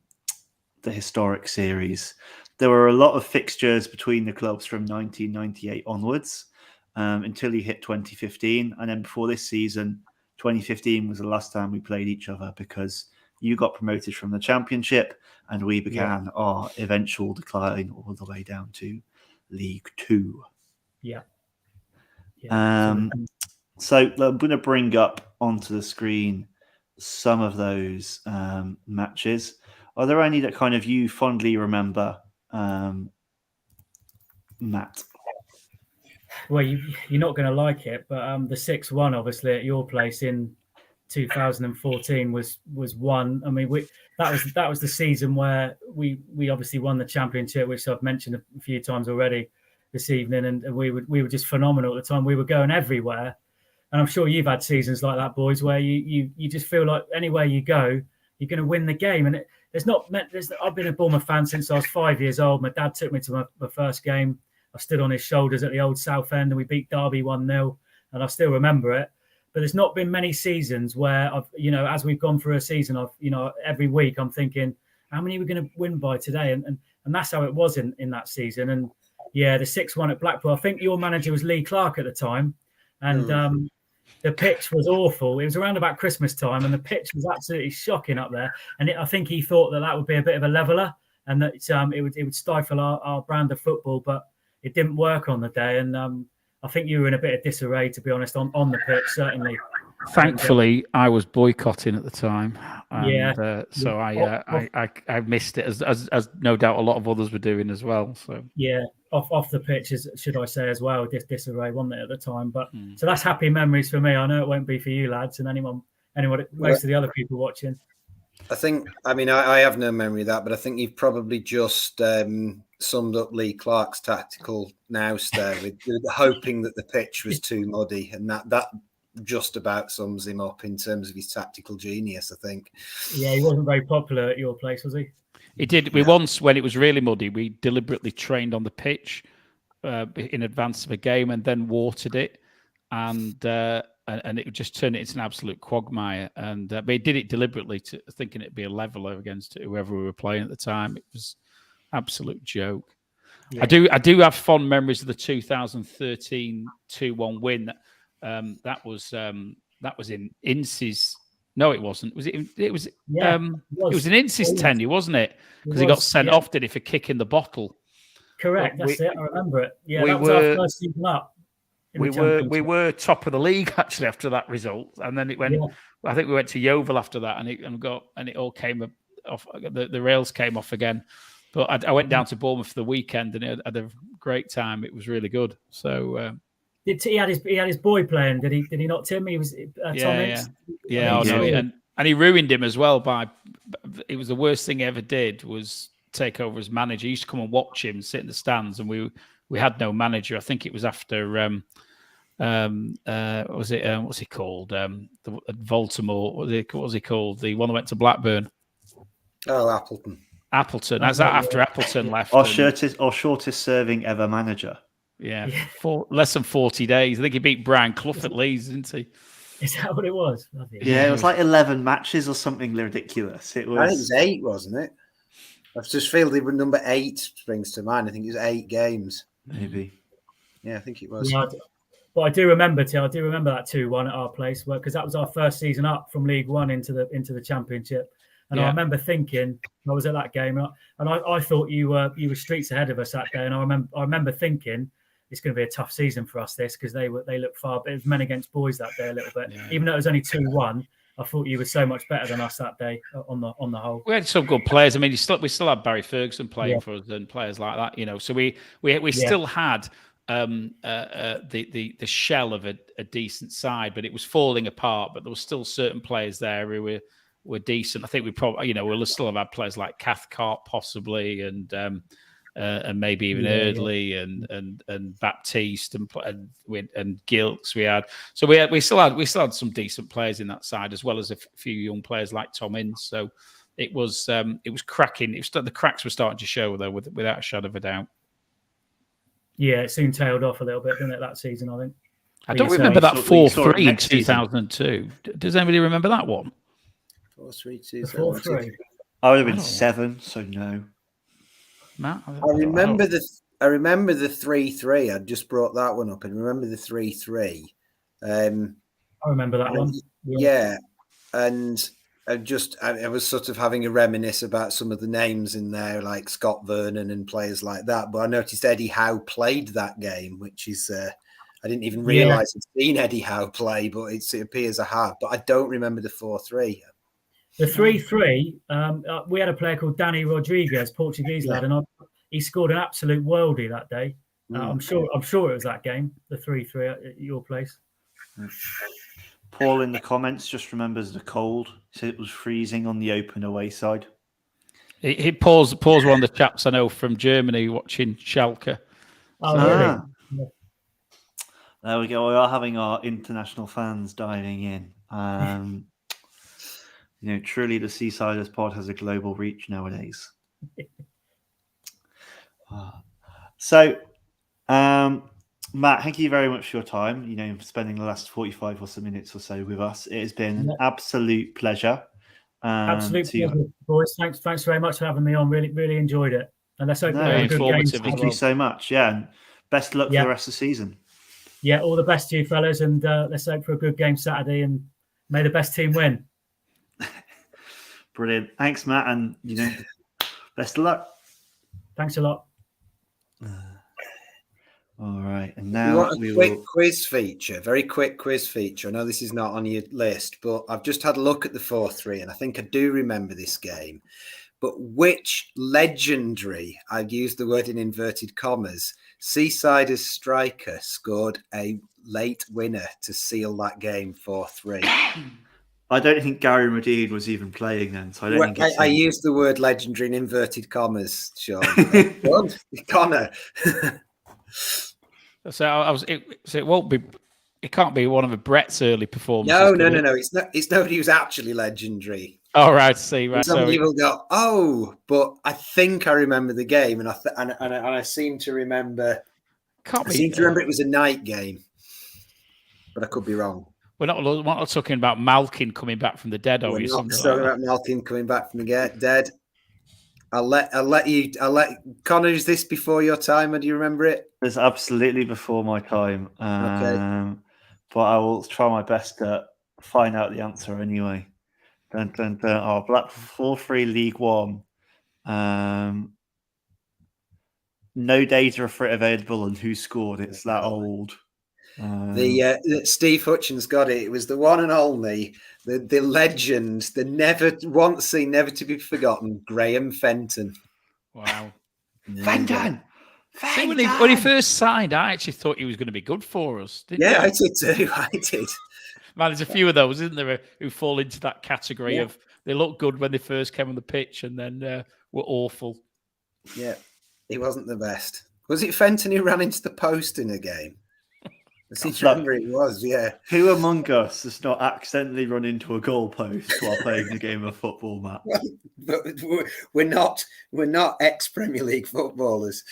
historic series. There were a lot of fixtures between the clubs from 1998 onwards until you hit 2015. And then before this season, 2015 was the last time we played each other because you got promoted from the Championship and we began our eventual decline all the way down to League Two. Yeah. So I'm going to bring up onto the screen some of those matches. Are there any that kind of you fondly remember, Matt? Well, you're not going to like it, but the 6-1, obviously, at your place in 2014 was one. I mean, that was the season where we obviously won the Championship, which I've mentioned a few times already this evening, and we were just phenomenal at the time. We were going everywhere. And I'm sure you've had seasons like that, boys, where you just feel like anywhere you go, you're going to win the game. And I've been a Bournemouth fan since I was 5 years old. My dad took me to my first game. I stood on his shoulders at the old South End and we beat Derby 1-0. And I still remember it. But there's not been many seasons where as we've gone through a season, every week I'm thinking, how many are we going to win by today? And that's how it was in that season. And yeah, the 6-1 at Blackpool. I think your manager was Lee Clark at the time. And the pitch was awful. It was around about Christmas time, and the pitch was absolutely shocking up there. And I think he thought that would be a bit of a leveller, and that it would stifle our brand of football. But it didn't work on the day, and I think you were in a bit of disarray, to be honest, on the pitch, certainly. Thankfully, I was boycotting at the time, and so I missed it, as no doubt a lot of others were doing as well. So off the pitch, should I say as well, disarray, wasn't it at the time? But so that's happy memories for me. I know it won't be for you lads and anyone, most of the other people watching. I have no memory of that, but I think you've probably just summed up Lee Clark's tactical nous there with hoping that the pitch was too muddy, and that just about sums him up in terms of his tactical genius, I think. Yeah, he wasn't very popular at your place, was he? He did. We once, when it was really muddy, we deliberately trained on the pitch in advance of a game and then watered it, and it just turned it into an absolute quagmire. And but he did it deliberately, thinking it'd be a leveler against whoever we were playing at the time. It was absolute joke. Yeah. I do have fond memories of the 2013 2-1 win. That was in Ince's. No, it wasn't. Was it? It was. Yeah, it was in Ince's tenure, wasn't it? Because he got sent off, did he, for kicking the bottle? Correct. That's it. I remember it. Yeah, that was our first season up. We were top of the league actually after that result, and then it went. Yeah. I think we went to Yeovil after that, and it all came off. The rails came off again. But I went down to Bournemouth for the weekend, and it had a great time. It was really good. So. He had his boy playing? Did he not, Tim? He was Tom Ince? Yeah. And he ruined him as well by. It was the worst thing he ever did was take over as manager. He used to come and watch him, sit in the stands, and we had no manager. I think it was after what's he called? The Baltimore. What was he called? The one that went to Blackburn. Oh, Appleton. That's after Appleton left. Our shortest serving ever manager. Yeah, less than 40 days. I think he beat Brian Clough at Leeds, didn't he? Is that what it was? Yeah, it was like 11 matches or something ridiculous. It was. I think it was 8, wasn't it? I just feel the number 8 springs to mind. I think it was 8 games. Maybe. Yeah, I think it was. Yeah, but I do remember that 2-1 at our place, because that was our first season up from League One into the Championship. And I remember thinking, I was at that game, and I thought you were streets ahead of us that day. And I remember thinking it's going to be a tough season for us, because they looked far. But it was men against boys that day a little bit. Yeah. Even though it was only 2-1, I thought you were so much better than us that day on the whole. We had some good players. I mean, we still had Barry Ferguson playing for us and players like that. You know, so we still had the shell of a decent side, but it was falling apart. But there were still certain players there who were decent. I think we probably, we'll still have had players like Cathcart possibly, and maybe even Eardley and Baptiste and Gilks we had. So we still had some decent players in that side, as well as a few young players like Tom Ince. So it was cracking. The cracks were starting to show though, without a shadow of a doubt. Yeah, it soon tailed off a little bit, didn't it, that season, I think. I don't remember that 4-3 in 2002. Does anybody remember that one? 4-3, 4-3. I would have been 7, so no. Matt, I remember the 3-3. I just brought that one up, and remember the 3-3. I remember that one. Yeah, and I was sort of having a reminisce about some of the names in there, like Scott Vernon and players like that. But I noticed Eddie Howe played that game, which is I didn't even realise I'd seen Eddie Howe play, but it appears I have. But I don't remember the 4-3. The 3-3, we had a player called Danny Rodriguez, Portuguese lad, and he scored an absolute worldie that day. I'm sure it was that game, the 3-3 at your place. Paul in the comments just remembers the cold. He said it was freezing on the open away side. Paul's one of the chaps I know from Germany watching Schalke. Oh, really? There we go. We are having our international fans diving in. Truly the Seasiders pod has a global reach nowadays. So, Matt, thank you very much for your time. Spending the last 45 or so minutes or so with us. It has been an absolute pleasure. Absolute pleasure, boys. Thanks very much for having me on. Really, really enjoyed it. And let's hope we have a good game. Thank you so much. Yeah, and best of luck for the rest of the season. Yeah, all the best to you fellas, and let's hope for a good game Saturday, and may the best team win. Brilliant. Thanks, Matt, and best of luck. Thanks a lot. All right, and now we will quiz feature. Very quick quiz feature. I know this is not on your list, but I've just had a look at the 4-3, and I think I do remember this game. But which legendary, I'd use the word in inverted commas, Seasiders striker scored a late winner to seal that game 4-3? I don't think Gary Medine was even playing then, so I don't think I used the word legendary in inverted commas, Sean. Connor. So it won't be. It can't be one of Brett's early performances. No. It's nobody who's actually legendary. Oh, right. See, right. Some people go, but I think I remember the game, and I seem to remember. I seem to remember it was a night game, but I could be wrong. We're not talking about Malkin coming back from the dead, are we? We're not talking about Malkin coming back from the dead. I'll let Connor. Is this before your time, or do you remember it? It's absolutely before my time. Okay. But I will try my best to find out the answer anyway. Dun, dun, dun. Oh, Blackpool 4-3 League One. No data for it available on who scored. It's that old. Steve Hutchins got it. It was the one and only, the legend, the never once seen, never to be forgotten, Graham Fenton. Wow. Fenton! See, when he first signed, I actually thought he was going to be good for us. Yeah, I did too. I did. Man, there's a few of those, isn't there, who fall into that category of they look good when they first came on the pitch and then were awful. Yeah, he wasn't the best. Was it Fenton who ran into the post in a game? I seem to remember it was, yeah. Who among us has not accidentally run into a goalpost while playing a game of football, Matt? But we're not ex-Premier League footballers.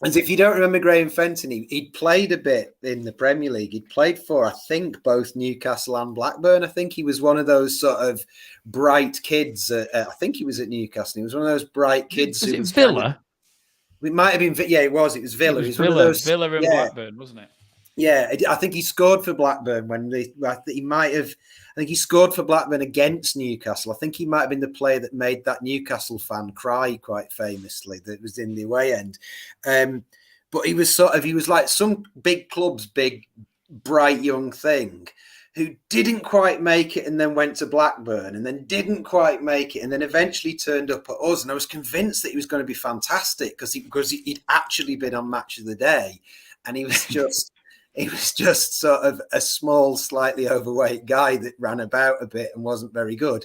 And if you don't remember Graham Fenton, he'd played a bit in the Premier League. He'd played for, I think, both Newcastle and Blackburn. I think he was one of those sort of bright kids. I think he was at Newcastle. He was one of those bright kids. Was it Villa? It might have been, it was. It was Villa. It was Villa and Blackburn, wasn't it? Yeah, I think he scored for Blackburn I think he scored for Blackburn against Newcastle. I think he might have been the player that made that Newcastle fan cry quite famously. That was in the away end. But he was like some big club's big, bright young thing who didn't quite make it and then went to Blackburn and then didn't quite make it and then eventually turned up at us. And I was convinced that he was going to be fantastic because he'd actually been on Match of the Day, and he was just. He was just sort of a small, slightly overweight guy that ran about a bit and wasn't very good.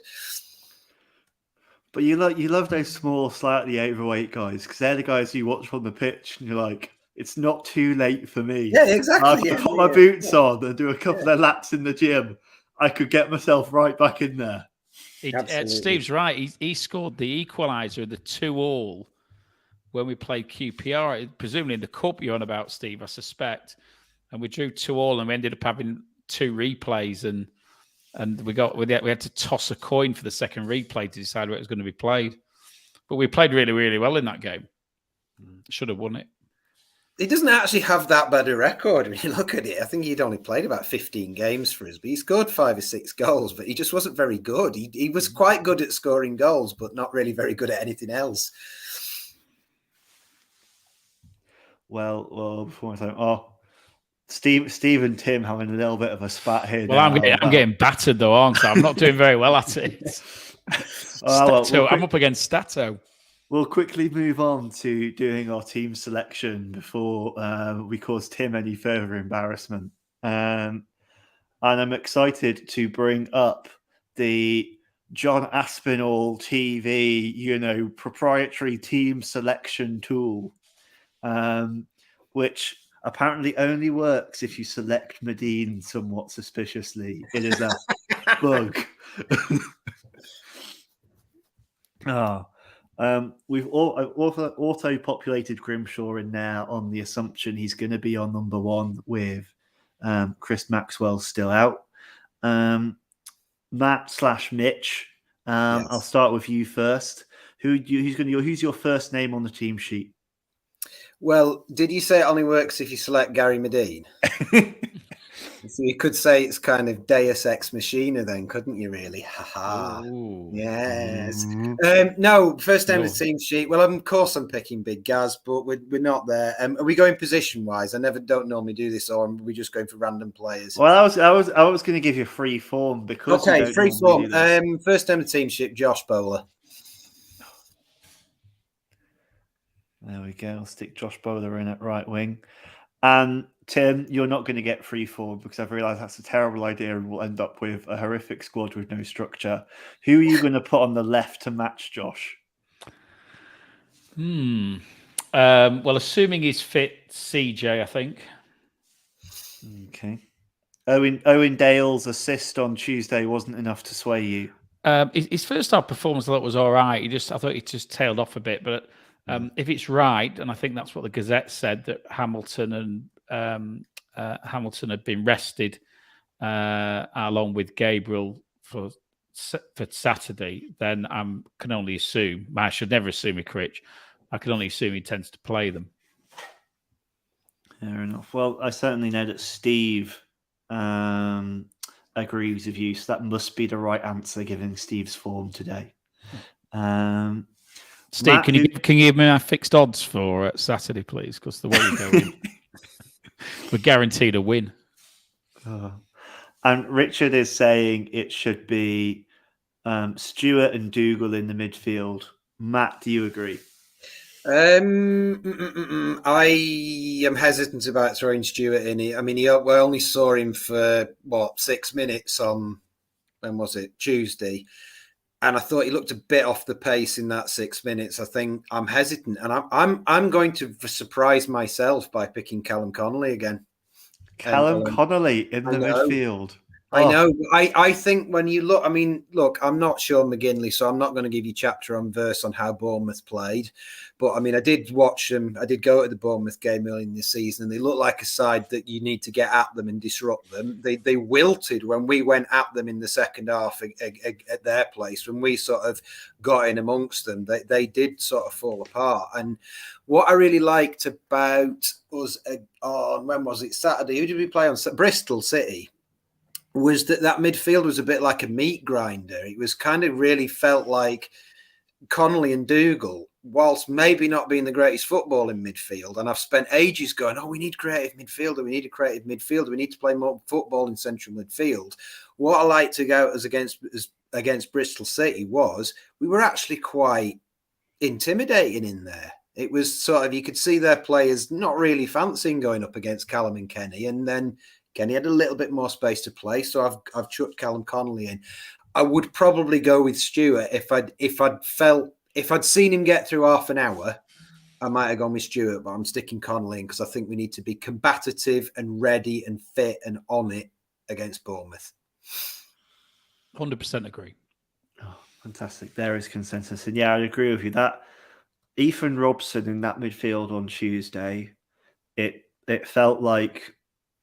But you love those small, slightly overweight guys because they're the guys you watch on the pitch and you're like, it's not too late for me. Yeah, exactly. I put my boots on and do a couple of laps in the gym. I could get myself right back in there. Steve's right. He scored the equaliser, the 2-2 when we played QPR. Presumably in the cup you're on about, Steve, I suspect. And we drew 2-2, and we ended up having 2 replays, and we had to toss a coin for the second replay to decide where it was going to be played. But we played really, really well in that game. Should have won it. He doesn't actually have that bad a record when you look at it. I think he'd only played about 15 games for us, but he scored 5 or 6 goals, but he just wasn't very good. He was quite good at scoring goals, but not really very good at anything else. Well, before I say, Steve and Tim having a little bit of a spat here. Well, I'm getting battered though, aren't I? I'm not doing very well at it. I'm up against Stato. We'll quickly move on to doing our team selection before we cause Tim any further embarrassment. And I'm excited to bring up the John Aspinall TV, proprietary team selection tool, which apparently only works if you select Medine somewhat suspiciously. It is a bug. We've auto-populated Grimshaw in there on the assumption he's going to be on number 1 with Chris Maxwell still out. Matt/Mitch, yes. I'll start with you first. Who's your first name on the team sheet? Well, did you say it only works if you select Gary Medine? So you could say it's kind of Deus Ex Machina then, couldn't you really? Haha. Yes. No, first name on the team sheet. Well, of course I'm picking Big Gaz, but we're not there. Are we going position-wise? I don't normally do this, or are we just going for random players? Well, I was going to give you free form because free form. First name on the team sheet, Josh Bowler. There we go. I'll stick Josh Bowler in at right wing. And Tim, you're not going to get free forward because I've realised that's a terrible idea and we'll end up with a horrific squad with no structure. Who are you going to put on the left to match Josh? Well, assuming he's fit, CJ, I think. Okay. Owen Dale's assist on Tuesday wasn't enough to sway you. His first half performance I thought was all right. I thought he just tailed off a bit, but if it's right, and I think that's what the Gazette said, that Hamilton had been rested along with Gabriel for Saturday, then I can only assume. I should never assume with Critch. I can only assume he tends to play them. Fair enough. Well, I certainly know that Steve agrees with you, so that must be the right answer given Steve's form today. Steve, Matt, can you give me our fixed odds for Saturday, please? Because the way you're going, we're guaranteed a win. And Richard is saying it should be Stewart and Dougal in the midfield. Matt, do you agree? I am hesitant about throwing Stewart in. I mean, we only saw him for 6 minutes on, when was it, Tuesday, and I thought he looked a bit off the pace in that 6 minutes. I think I'm hesitant, and I'm going to surprise myself by picking Callum Connolly again. Callum Connolly in the midfield. I know. I think when you look, look, I'm not Sean McGinley, so I'm not going to give you chapter on verse on how Bournemouth played. But I did watch them. I did go to the Bournemouth game early in the season, and they look like a side that you need to get at them and disrupt them. They wilted when we went at them in the second half at their place. When we sort of got in amongst them, they did sort of fall apart. And what I really liked about us on, when was it, Saturday? Who did we play on? Bristol City. Was that midfield was a bit like a meat grinder. It was kind of really felt like Connolly and McDougall, whilst maybe not being the greatest football in midfield. And I've spent ages going, we need creative midfielder. We need a creative midfielder. We need to play more football in central midfield. What I liked to go against Bristol City was we were actually quite intimidating in there. It was sort of, you could see their players not really fancying going up against Callum and Kenny. And then Kenny had a little bit more space to play, so I've chucked Callum Connolly in. I would probably go with Stewart if I'd seen him get through half an hour. I might have gone with Stewart, but I'm sticking Connolly in because I think we need to be combative and ready and fit and on it against Bournemouth. 100% agree. Oh, fantastic! There is consensus, and yeah, I agree with you. That Ethan Robson in that midfield on Tuesday, it felt like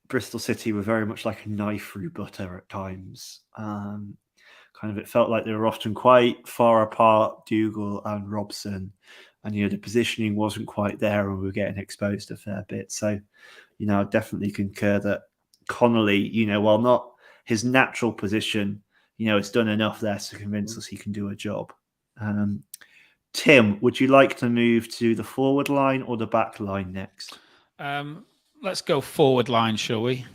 Bristol City were very much like a knife through butter at times. It felt like they were often quite far apart, Dougal and Robson, and the positioning wasn't quite there, and we were getting exposed a fair bit. So, I definitely concur that Connolly, while not his natural position, it's done enough there to convince us he can do a job. Tim, would you like to move to the forward line or the back line next? Let's go forward line, shall we?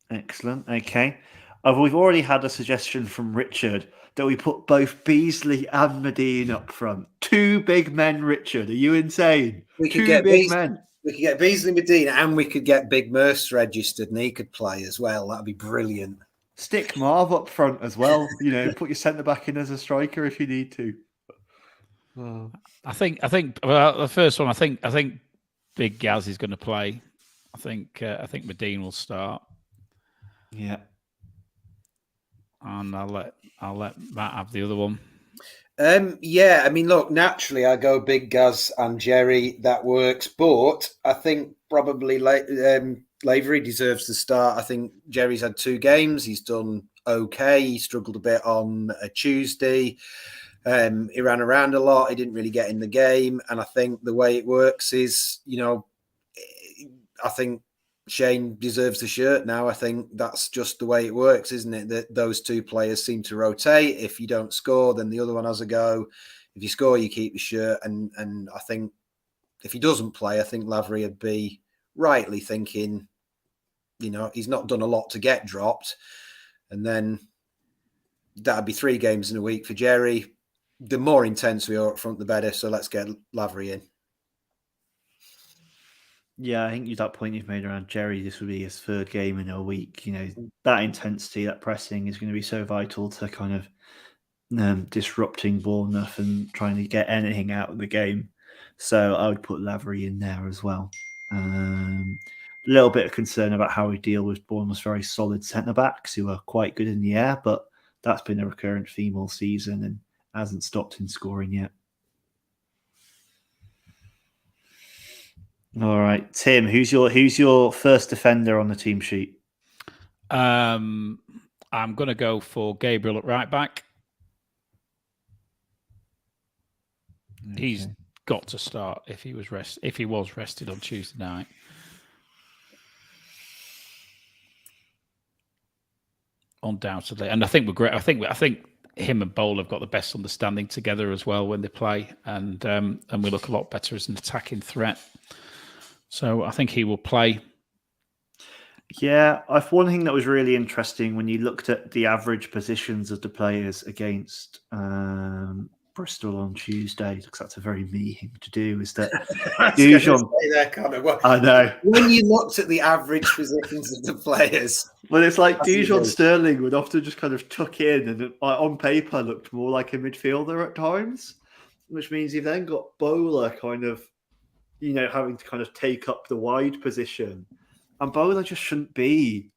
Excellent. Okay. We've already had a suggestion from Richard that we put both Beasley and Medine up front. Two big men, Richard. Are you insane? We could get Beasley, Medina, and we could get Big Merce registered, and he could play as well. That'd be brilliant. Stick Marv up front as well. Put your centre back in as a striker if you need to. I think. Well, the first one, I think Big Gaz is going to play. I think Medine will start. Yeah. And I'll let Matt have the other one. Look, naturally I go Big Gaz and Jerry. That works, but I think probably Lavery deserves to start. I think Jerry's had 2 games. He's done okay. He struggled a bit on a Tuesday. He ran around a lot. He didn't really get in the game. And I think the way it works is, I think Shane deserves the shirt now. I think that's just the way it works, isn't it? That those 2 players seem to rotate. If you don't score, then the other one has a go. If you score, you keep the shirt. And I think if he doesn't play, I think Lavery would be rightly thinking, he's not done a lot to get dropped. And then that'd be 3 games in a week for Jerry. The more intense we are up front, the better. So let's get Lavery in. Yeah, I think that point you've made around Jerry, this would be his 3rd game in a week. That intensity, that pressing is going to be so vital to kind of disrupting Bournemouth and trying to get anything out of the game. So I would put Lavery in there as well. A little bit of concern about how we deal with Bournemouth's very solid centre-backs who are quite good in the air, but that's been a recurrent theme all season and hasn't stopped in scoring yet. All right, Tim, who's your first defender on the team sheet? I'm going to go for Gabriel at right back. Okay. He's got to start if he was rested on Tuesday night. Undoubtedly, and I think we're great. I think him and Bowl have got the best understanding together as well when they play, and we look a lot better as an attacking threat. So I think he will play. Yeah, one thing that was really interesting when you looked at the average positions of the players against Bristol on Tuesday, because that's a very me thing to do, is that I know. When you looked at the average positions of the players. Well, it's like Dujon Sterling would often just kind of tuck in and on paper looked more like a midfielder at times, which means you've then got Bowler kind of, having to kind of take up the wide position. And Bowler just shouldn't be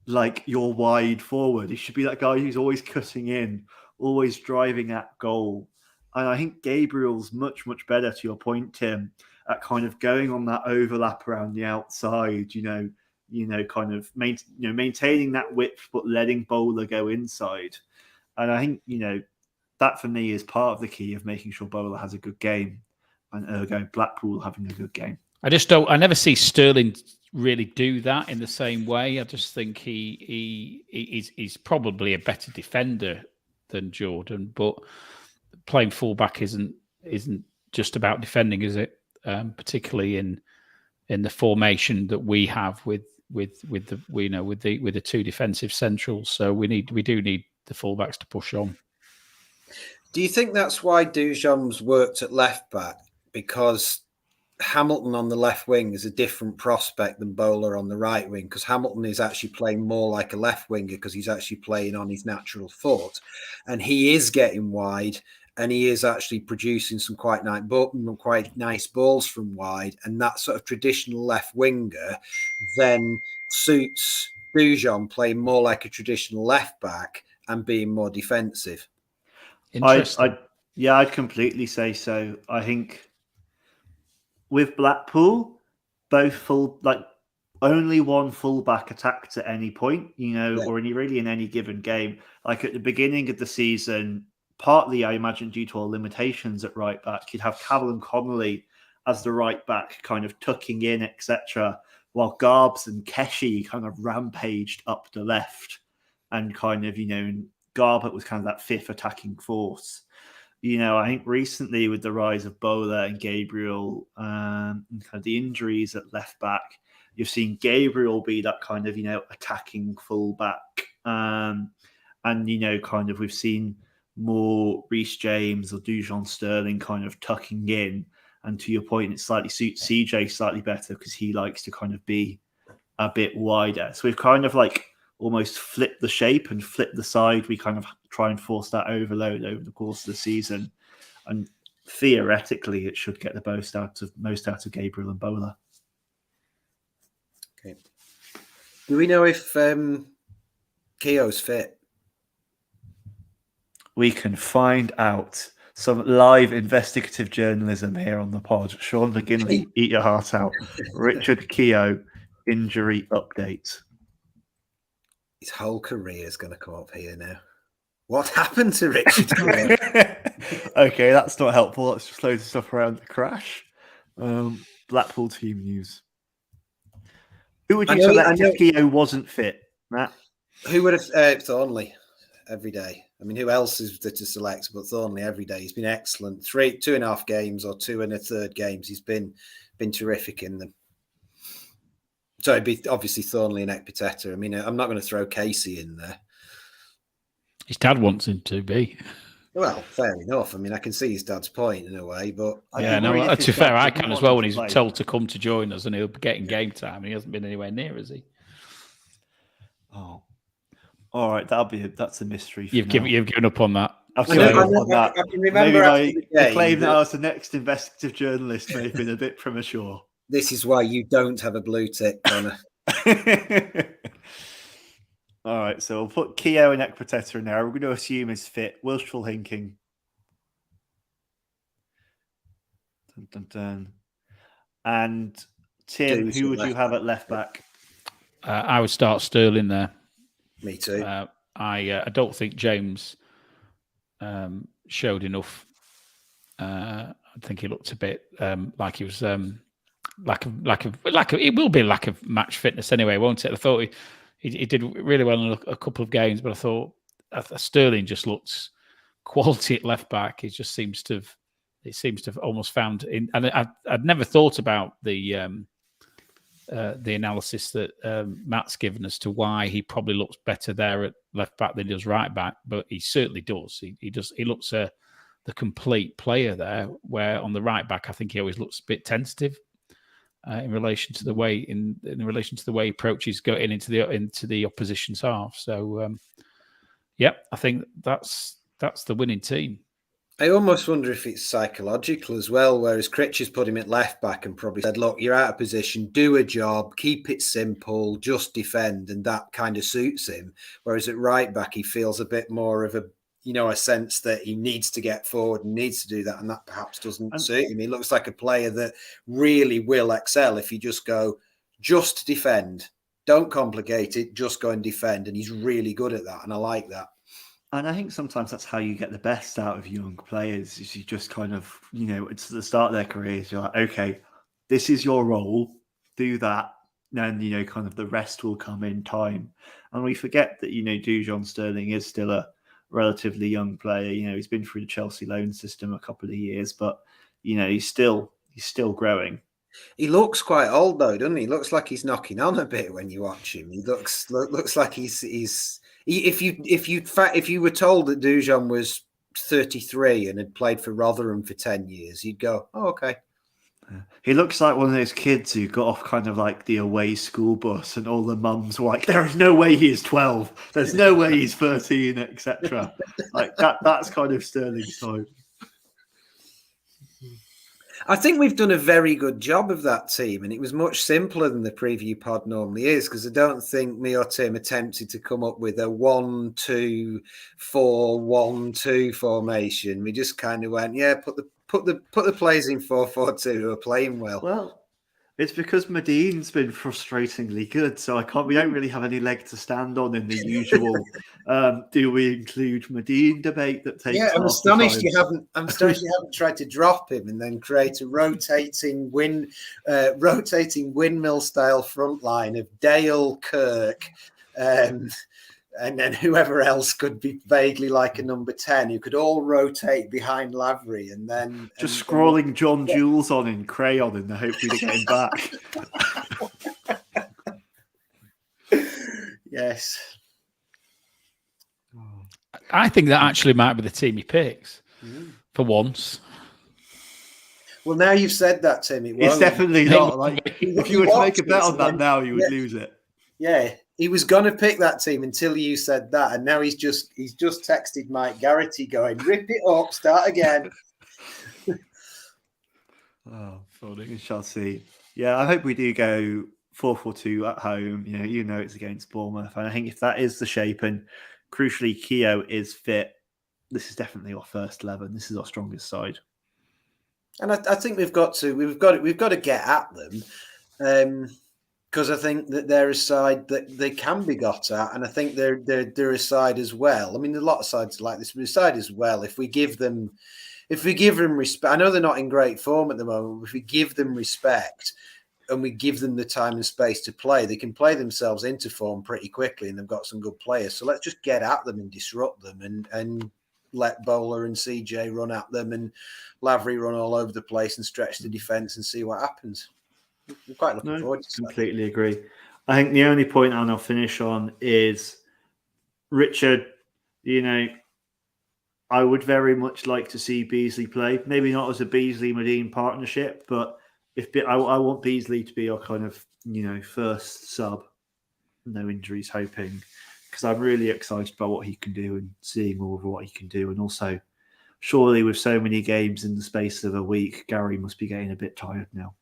like your wide forward. He should be that guy who's always cutting in, always driving at goal. And I think Gabriel's much, much better, to your point, Tim, at kind of going on that overlap around the outside, kind of maintaining that width, but letting Bowler go inside. And I think, that for me is part of the key of making sure Bowler has a good game and ergo Blackpool having a good game. I never see Sterling really do that in the same way. I just think he's probably a better defender than Jordan, but playing fullback isn't just about defending, is it? Particularly in the formation that we have with the two defensive centrals. So we do need the fullbacks to push on. Do you think that's why Dujon's worked at left back? Because Hamilton on the left wing is a different prospect than Bowler on the right wing, because Hamilton is actually playing more like a left winger because he's actually playing on his natural foot, and he is getting wide and he is actually producing some quite nice balls from wide, and that sort of traditional left winger then suits Dujon playing more like a traditional left back and being more defensive. I'd completely say so. I think with Blackpool, only one fullback attacked at any point, or in any given game. Like at the beginning of the season, partly I imagine due to our limitations at right back, you'd have Callum Connolly as the right back, kind of tucking in, etc., while Garbs and Keshi kind of rampaged up the left, and kind of Garbett was kind of that fifth attacking force. I think recently with the rise of Bowler and Gabriel, and kind of the injuries at left back, you've seen Gabriel be that kind of, attacking fullback. And kind of we've seen more Reece James or Dujon Sterling kind of tucking in. And to your point, it slightly suits CJ slightly better because he likes to kind of be a bit wider. So we've kind of almost flip the shape and flip the side. We kind of try and force that overload over the course of the season. And theoretically, it should get the most out of Gabriel and Bowler. Okay. Do we know if Keogh's fit? We can find out. Some live investigative journalism here on the pod. Sean McGinley, eat your heart out. Richard Keogh, injury update. His whole career is going to come up here now. What happened to Richard? Okay, that's not helpful. That's just loads of stuff around the crash. Blackpool team news. Who would you select if Keogh wasn't fit, Matt? Who would have Thornley every day? I mean, who else is there to select but Thornley every day? He's been excellent. 2.5 games or 2 1/3 games. He's been terrific in them. So it'd be obviously Thornley and Ekpiteta. I mean, I'm not going to throw Casey in there. His dad wants him to be. Well, fair enough. I mean, I can see his dad's point in a way, but... to be fair, I can as well when he's told to come to join us and he'll be getting game time. He hasn't been anywhere near, has he? Oh. All right, that's a mystery. You've given up on that. I can remember maybe the claim that I was the next investigative journalist may have been a bit premature. This is why you don't have a blue tick, Connor. All right, so we'll put Keogh and Ekpiteta in there. We're going to assume he's fit. Willful hinking. Dun, dun, dun. And Tim, who would you have at left back? I would start Sterling there. Me too. I don't think James showed enough. I think he looked a bit like he was lack of. It will be a lack of match fitness anyway, won't it? I thought he did really well in a couple of games, but I thought Sterling just looks quality at left back. It just seems to have almost found in. And I'd never thought about the analysis that Matt's given as to why he probably looks better there at left back than he does right back, but he certainly does. He looks the complete player there. Where on the right back, I think he always looks a bit tentative in relation to the way in relation to the way he approaches going into the opposition's half. So, I think that's the winning team. I almost wonder if it's psychological as well, whereas Critch put him at left back and probably said, look, you're out of position, do a job, keep it simple, just defend, and that kind of suits him. Whereas at right back, he feels a bit more of a sense that he needs to get forward and needs to do that, and that perhaps doesn't suit him. He looks like a player that really will excel if you just go, just defend. Don't complicate it, just go and defend. And he's really good at that, and I like that. And I think sometimes that's how you get the best out of young players, is you just kind of, it's the start of their careers. You're like, okay, this is your role, do that. Then, kind of the rest will come in time. And we forget that, Dujon Sterling is still a relatively young player. He's been through the Chelsea loan system a couple of years, but, he's still growing. He looks quite old though, doesn't he? He looks like he's knocking on a bit when you watch him. He looks like he's if you were told that Dujon was 33 and had played for Rotherham for 10 years, you'd go, oh, okay. He looks like one of those kids who got off kind of like the away school bus and all the mums were like, there is no way he is 12. There's no way he's 13, etc. Like that's kind of Sterling's type. I think we've done a very good job of that team, and it was much simpler than the preview pod normally is, because I don't think me or Tim attempted to come up with a 1-2-4-1-2 formation. We just kind of went, put the players in 4-4-2 who are playing well. Well, it's because Madine's been frustratingly good, so we don't really have any leg to stand on in the usual do we include Madine debate that takes. Yeah, I'm astonished you haven't tried to drop him and then create a rotating windmill style front line of Dale, Kirk, and then whoever else could be vaguely like a number 10 who could all rotate behind Lavery, and then scrawling John Jules on in crayon in the hope we'd get him back. Yes. I think that actually might be the team he picks for once. Well, now you've said that, Tim, it's definitely not. Like, if you were to make a bet on that now, you would lose it. Yeah, he was going to pick that team until you said that, and now he's just texted Mike Garrity going, "Rip it up, start again." Oh, funny. We shall see. Yeah, I hope we do go 4-4-2 at home. It's against Bournemouth, and I think if that is the shape, and crucially Keogh is fit, this is definitely our first 11. This is our strongest side. And I think we've got to get at them. Because I think that they're a side that they can be got at, and I think they're a side as well. I mean, a lot of sides like this, but a side as well. If we give them respect, I know they're not in great form at the moment. But if we give them respect and we give them the time and space to play, they can play themselves into form pretty quickly, and they've got some good players. So let's just get at them and disrupt them, and let Bowler and CJ run at them, and Lavery run all over the place and stretch the defence and see what happens. I'm quite looking forward to that. Completely agree. I think the only point I'll finish on is Richard. I would very much like to see Beasley play. Maybe not as a Beasley-Madine partnership, but I want Beasley to be our kind of first sub. No injuries, hoping, because I'm really excited about what he can do and seeing more of what he can do, and also surely with so many games in the space of a week, Gary must be getting a bit tired now.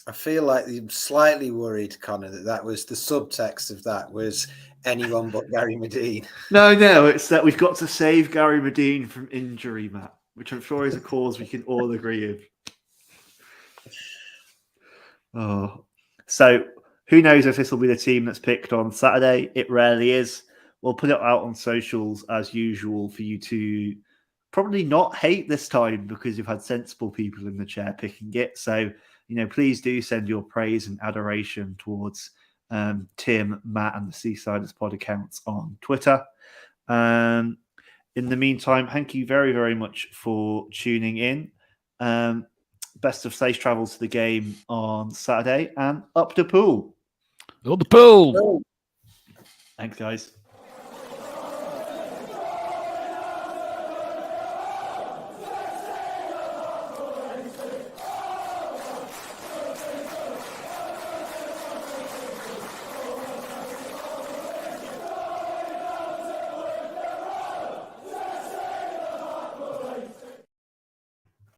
I feel like I'm slightly worried, Connor, that was the subtext of that was anyone but Gary Madine. No, it's that we've got to save Gary Madine from injury, Matt, which I'm sure is a cause we can all agree with. Oh, so who knows if this will be the team that's picked on Saturday? It rarely is. We'll put it out on socials as usual for you to probably not hate this time, because you've had sensible people in the chair picking it. So, please do send your praise and adoration towards Tim, Matt, and the Seasiders pod accounts on Twitter. In the meantime, thank you very, very much for tuning in. Best of safe travels to the game on Saturday, and up the pool. Up the pool. Thanks, guys.